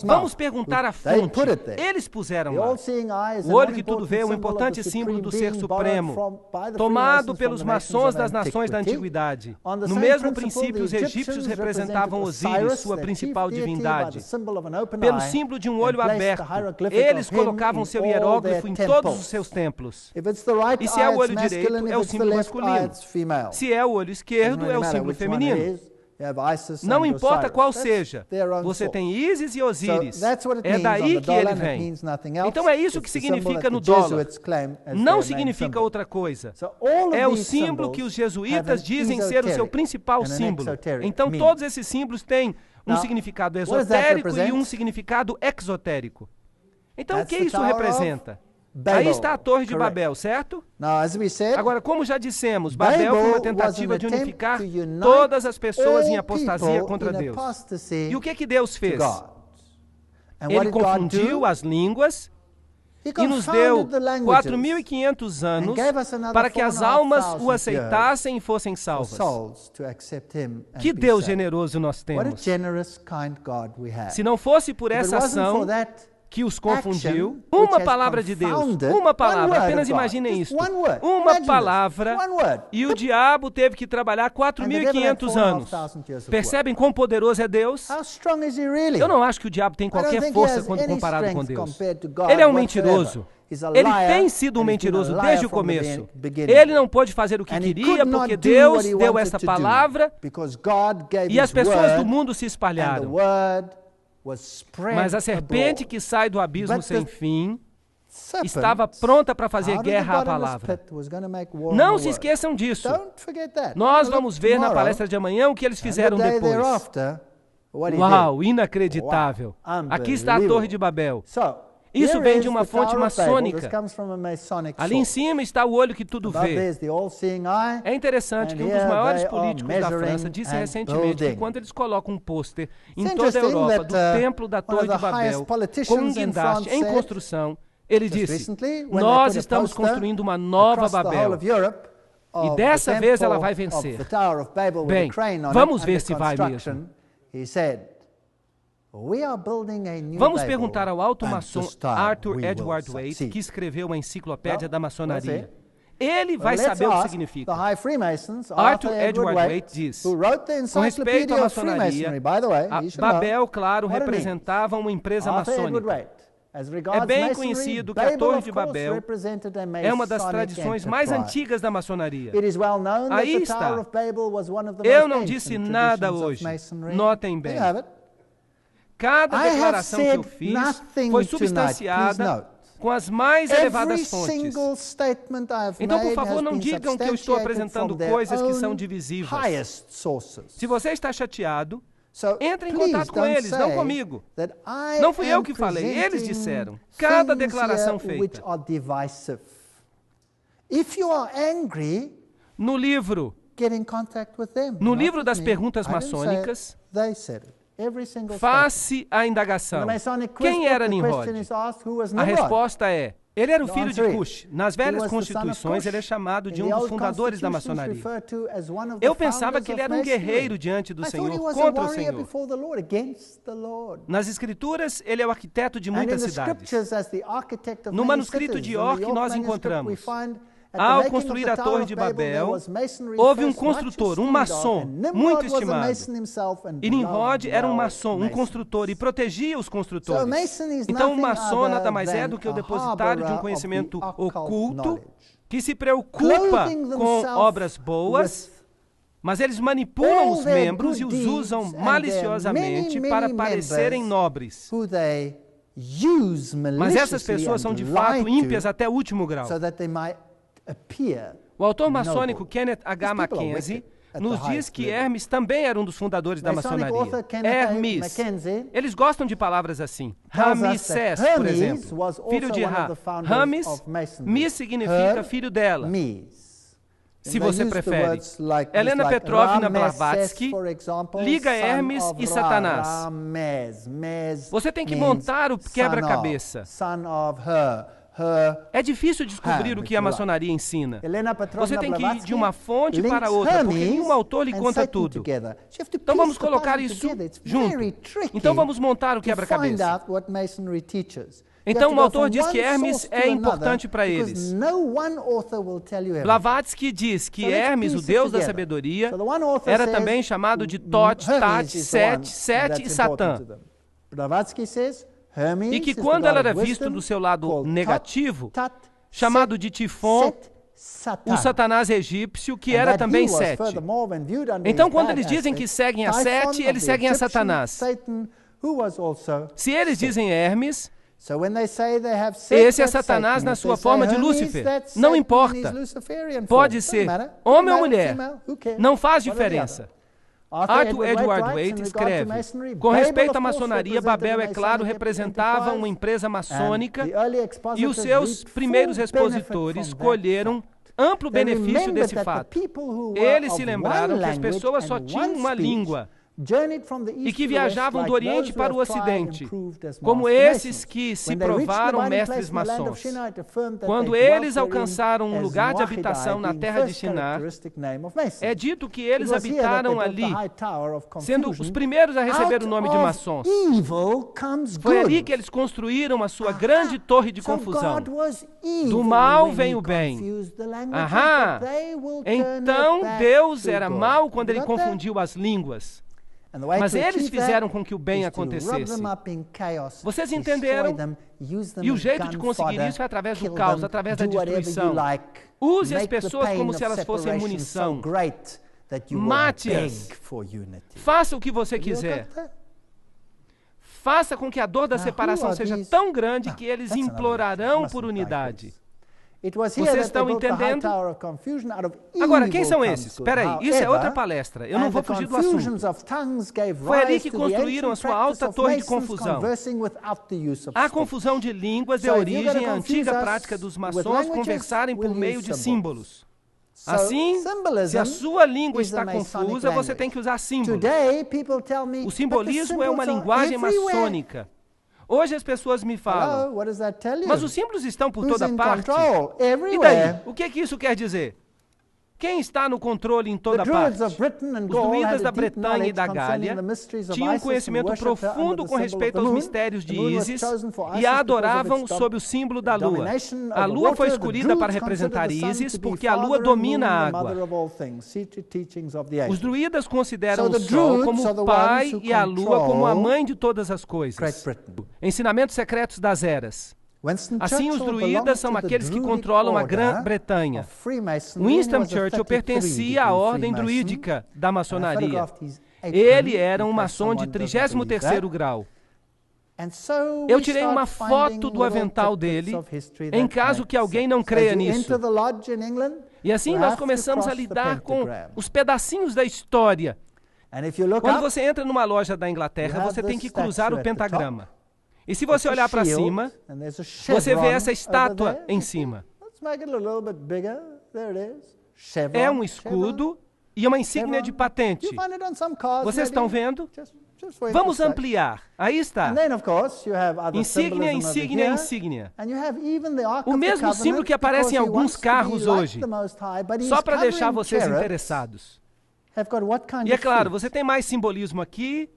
Vamos perguntar a fonte. Eles puseram lá. O olho que tudo vê é um importante símbolo do Ser Supremo, tomado pelos maçons das nações da Antiguidade. No mesmo princípio, os egípcios representavam Osíris, sua principal divindade. Pelo símbolo de um olho aberto, eles colocavam seu hieróglifo em todos os seus templos. E se é o olho direito, é o símbolo masculino. Se é o olho esquerdo, é o símbolo feminino. Não importa qual seja, você tem Ísis e Osíris. É daí que ele vem. Então é isso que significa no dólar. Não significa outra coisa. É o símbolo que os jesuítas dizem ser o seu principal símbolo. Então todos esses símbolos têm um significado esotérico e um significado exotérico. Então o que isso representa? Aí está a Torre de Babel, certo? Agora, como já dissemos, Babel foi uma tentativa de unificar todas as pessoas em apostasia contra Deus. E o que Deus fez? Ele confundiu as línguas e nos deu 4.500 anos para que as almas o aceitassem e fossem salvas. Que Deus generoso nós temos! Se não fosse por essa ação que os confundiu, uma palavra de Deus, uma palavra, apenas imaginem isso, uma palavra, e o diabo teve que trabalhar 4.500 anos. Percebem quão poderoso é Deus? Eu não acho que o diabo tem qualquer força quando comparado com Deus. Ele é um mentiroso. Ele tem sido um mentiroso desde o começo. Ele não pôde fazer o que queria porque Deus deu essa palavra e as pessoas do mundo se espalharam. Mas a serpente que sai do abismo sem fim estava pronta para fazer guerra à palavra. Não se esqueçam disso. Nós vamos ver na palestra de amanhã o que eles fizeram depois. Uau, inacreditável. Aqui está a Torre de Babel. Isso vem de uma fonte maçônica. Ali em cima está o olho que tudo vê. É interessante que um dos maiores políticos da França disse recentemente que quando eles colocam um pôster em toda a Europa do templo da Torre de Babel, com um guindaste em construção, ele disse, nós estamos construindo uma nova Babel. E dessa vez ela vai vencer. Bem, vamos ver se vai mesmo. Vamos perguntar ao alto maçom Arthur Edward Waite, que escreveu a Enciclopédia da Maçonaria. Ele vai Let's saber o que ask significa. the High Freemasons, Arthur Edward Waite diz, who wrote the com respeito Encyclopedia à of maçonaria, Freemasonry, by the way, a you should know. Babel, claro, What it means. representava uma empresa Arthur Edward maçônica. Waite. As regards É bem masonry, conhecido que a Babel, Torre of de course, Babel represented a é uma das Masonic tradições mais enterprise. antigas da maçonaria. It is well known that Aí the está. Tower of Babel was one of the Eu most não ancient disse nada traditions of hoje. Masonry. Notem bem. There you have it. Cada I have declaração que eu said fiz nothing foi tonight. substanciada Please note. com as mais Every elevadas fontes. single statement I have Então, por made favor, has não been digam que eu estou substantiated apresentando from their coisas que são own divisivas. highest sources. Se você está chateado, So, entre em please contato com don't eles, não say comigo. that I Não fui eu am que falei, eles presenting disseram. Cada things declaração here which feita. are divisive. If you are angry, No livro, get in contact with them. no not livro with das me. perguntas I didn't say it. maçônicas, They said it. Every single statement. faz-se a In indagação. the Masonic Quem quiz era book, the Nimrod? question is asked, who was A Nimrod? resposta é, ele era o The filho de answer is, Cush. Nas he velhas was the son of constituições, Cush. ele é chamado de In um the dos old fundadores da constitutions maçonaria. referred to as one of the Eu pensava founders que ele of era um masonry. guerreiro diante do I thought he Senhor, was contra a o warrior Senhor. before the Lord, against the Lord. Nas escrituras, ele é o arquiteto de And in muitas the cidades. scriptures, as the architect of No many manuscrito cities, de in the York, York nós manuscript, encontramos, we find, at the ao making of construir the a Tower Torre of de Babel, there Babel, was masonry houve um first much construtor, um esteemed maçom, of, and Nimrod muito was a estimado. mason himself and E Nimrod era um loved maçom, um masons. construtor, e protegia os So a construtores. mason is Então, um nothing maçom other nada mais é than do que o a depositário de um harborer conhecimento of the occult oculto knowledge. que se preocupa Clothing com themselves obras boas, with mas eles manipulam all os their membros e good os usam deeds and maliciosamente their para many parecerem members nobres. who they use Mas essas maliciously pessoas são and de fato lie ímpias to, até o último grau. so that they might appear O autor maçônico noble. Kenneth H. These people are Mackenzie wicked at the nos diz highest que level. Hermes também era um dos fundadores da Masonic maçonaria. author Kenneth A. Hermes. Mackenzie Eles gostam de palavras assim. tells us that Ramsés, por Hermes exemplo. was also Filho de one of Ra. the founders Rames, of Masonry. Mis significa Her, filho dela. Mes. Se And they você use the prefere. words like- Helena like Petrovna Rameses, Blavatsky for example, liga son Hermes of e Ra, Satanás. Rames, Mes Você tem que means montar o son quebra-cabeça. of, son of her, her. É difícil descobrir Ham, o que a if you like. maçonaria ensina. Helena Petrovna Você tem que ir de Blavatsky uma fonte links para outra, porque Hermes nenhum autor lhe and conta Satan tudo. together. So you have to Então vamos piece the colocar puzzle isso together. It's junto. very tricky Então vamos montar o to find quebra-cabeça. out what Masonry teaches. Então You o have to go autor from diz que one Hermes source to é importante another, para because eles. no one author will tell you everything. Blavatsky diz que So let's Hermes, o piece it deus da together. sabedoria, So the one author era says, também chamado de Tot, Hermes Tat, is the Set, one Set that's e important Satã. to them. Blavatsky says, Hermes E que is the quando god ela of era vista wisdom, do seu lado called negativo, Tat, chamado Set, de Tifon, Set, Satan. o Satanás egípcio, que And era that também he was, Sete. furthermore, when viewed under Então, his quando bad eles dizem que aspect, seguem a Typhon Sete, of eles the seguem a Egyptian Satanás. Satan, who was also Se eles dizem Hermes, So when they say they have Set, esse é that's Satanás Satan. na If sua they forma say de Hermes, Lúcifer. that's Não Satan in importa. his Luciferian Pode form. ser Doesn't matter. homem ou Male, mulher. female, who cares? Não faz One or the diferença. other. Arthur Edward writes, Waite in regard to escreve, masonry, com Babel, respeito of à course, maçonaria, represented Babel, the é claro, Masonic representava enterprise, uma empresa maçônica and the early e expositors os seus reaped primeiros full benefit expositores from that colheram fact. amplo They benefício remembered desse that the fato. people who were Eles of se lembraram one que as language pessoas só and tinham one uma speech língua journeyed from the e east que to the west, viajavam do like Oriente those para o who have tried and Ocidente, proved as como master esses masons. que se When they reached the provaram abiding mestres place in the land of maçons. Shinar, it affirmed that Quando they dwelt eles therein alcançaram um as lugar de Noahidai, habitação na being terra de first Shinar, characteristic name of Masons. é dito que It eles was here that they habitaram built the ali, high tower of sendo confusion. os primeiros a receber Out o nome de of maçons. evil comes Foi ali good. que eles construíram a sua grande torre de So confusão. God was evil Do mal when vem he o bem. confused the languages, Aham. but they will turn it Então back Deus to era God. mau quando You ele got that? confundiu as línguas. And the way Mas to eles achieve fizeram that com que o bem is to rub acontecesse. them up in chaos, Vocês destroy entenderam? them, use them E o as jeito de gun conseguir fodder, isso é através do kill caos, them, através da do whatever you destruição. like, Use as make the pessoas pain como of se elas fossem separation munição. so great that you will Mate-as. beg for unity. Faça o que você Have you quiser. got that? Faça com que a dor da Now, separação who are seja these- tão grande Now, que eles that's another implorarão issue. por Mustn't like unidade. this. It was here Vocês that they estão built the high entendendo? tower of confusion out of Agora, evil quem são comes esses? good. Espera aí, isso é outra However, palestra. Eu não and vou the fugir do assunto. confusions of tongues gave Foi ali rise que to the construíram a ancient sua practice alta of torre de Masons confusão. conversing without the use of A speech. confusão de línguas So é if you're origem gonna à confuse antiga us prática dos with maçons languages, conversarem por we'll meio use de symbols. símbolos. So, Assim, symbolism se a sua língua is a está Masonic confusa, você language. tem que usar símbolos. Today, people tell me, O "But the simbolismo é uma symbols are linguagem everywhere." maçônica. Hoje as pessoas me falam, Hello, what does that tell you? mas os símbolos estão por Who's toda in parte. control? E Everywhere. daí? O que isso quer dizer? Quem está no controle em toda parte? Os druidas da Bretanha e da Gália tinham um conhecimento profundo com respeito aos mistérios de Ísis e a adoravam sob o símbolo da lua. A lua foi escolhida para representar Ísis porque a lua domina a água. Os druidas consideram o sol como o pai e a lua como a mãe de todas as coisas. Ensinamentos secretos das eras. Assim, os druidas são aqueles que controlam a Grã-Bretanha. Winston Churchill pertencia à ordem druídica da maçonaria. Ele era um maçom de 33º grau. Eu tirei uma foto do avental dele, em caso que alguém não creia nisso. E assim nós começamos a lidar com os pedacinhos da história. Quando você entra numa loja da Inglaterra, você tem que cruzar o pentagrama. E se você olhar para cima, você vê essa estátua em cima. É um escudo e uma insígnia de patente. Vocês estão vendo? Vamos ampliar. Aí está. Insígnia, insígnia, insígnia. O mesmo símbolo que aparece em alguns carros hoje. Só para deixar vocês interessados. E é claro, você tem mais simbolismo aqui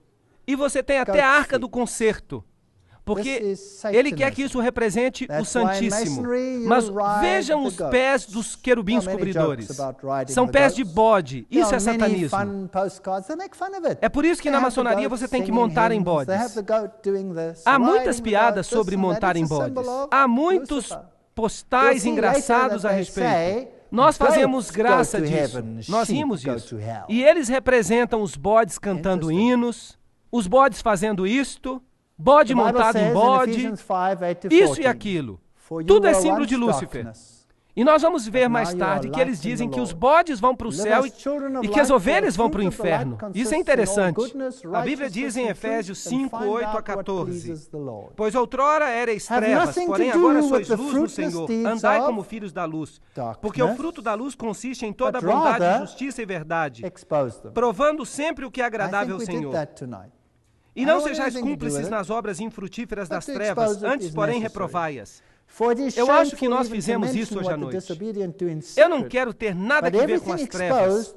e você tem até a Arca do Concerto. Porque ele quer que isso represente o Santíssimo. Mas vejam os pés dos querubins cobridores. São pés de bode. Isso é satanismo. É por isso que na maçonaria você tem que montar em bodes. Há muitas piadas sobre montar em bodes. Há muitos postais engraçados a respeito. Nós fazemos graça disso. Nós rimos disso. E eles representam os bodes cantando hinos, os bodes fazendo isto, bode montado em bode, isso e aquilo. Tudo é símbolo de Lúcifer. E nós vamos ver mais tarde que eles dizem que os bodes vão para o céu e que as ovelhas vão para o inferno. Isso é interessante. A Bíblia diz em Efésios 5, 8 a 14: Pois outrora erais trevas, porém agora sois luz no Senhor. Andai como filhos da luz. Porque o fruto da luz consiste em toda bondade, justiça e verdade, provando sempre o que é agradável ao Senhor. E não sejais cúmplices nas obras infrutíferas das trevas, antes, porém, reprovai-as. Eu acho que nós fizemos isso hoje à noite. Eu não quero ter nada a ver com as trevas.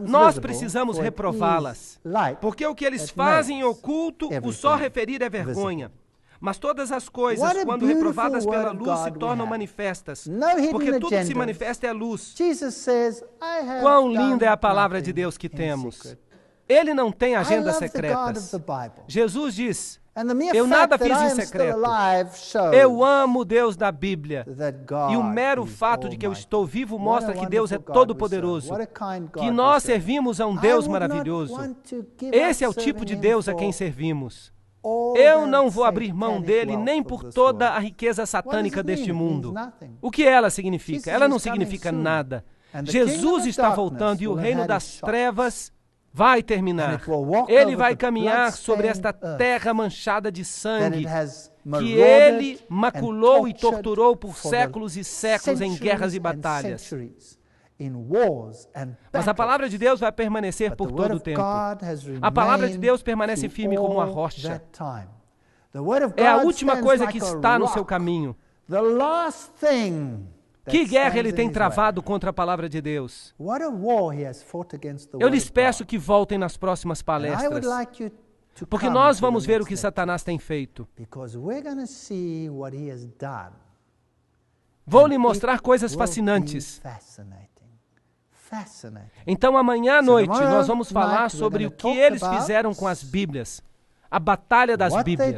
Nós precisamos reprová-las. Porque o que eles fazem em oculto, o só referir é vergonha. Mas todas as coisas, quando reprovadas pela luz, se tornam manifestas. Porque tudo que se manifesta é luz. Quão linda é a palavra de Deus que temos. Ele não tem agendas secretas. Jesus diz: eu nada fiz em secreto. Eu amo o Deus da Bíblia. E o mero fato de que eu estou vivo mostra que Deus é todo-poderoso. Que nós servimos a um Deus maravilhoso. Esse é o tipo de Deus a quem servimos. Eu não vou abrir mão dele nem por toda a riqueza satânica deste mundo. O que ela significa? Ela não significa nada. Jesus está voltando e o reino das trevas vai terminar. Ele vai caminhar sobre esta terra manchada de sangue, que ele maculou e torturou por séculos e séculos em guerras e batalhas. Mas a palavra de Deus vai permanecer por todo o tempo. A palavra de Deus permanece firme como uma rocha. É a última coisa que está no seu caminho. Que guerra ele tem travado contra a palavra de Deus? Eu lhes peço que voltem nas próximas palestras, porque nós vamos ver o que Satanás tem feito. Vou lhe mostrar coisas fascinantes. Então, amanhã à noite, nós vamos falar sobre o que eles fizeram com as Bíblias. A batalha das Bíblias.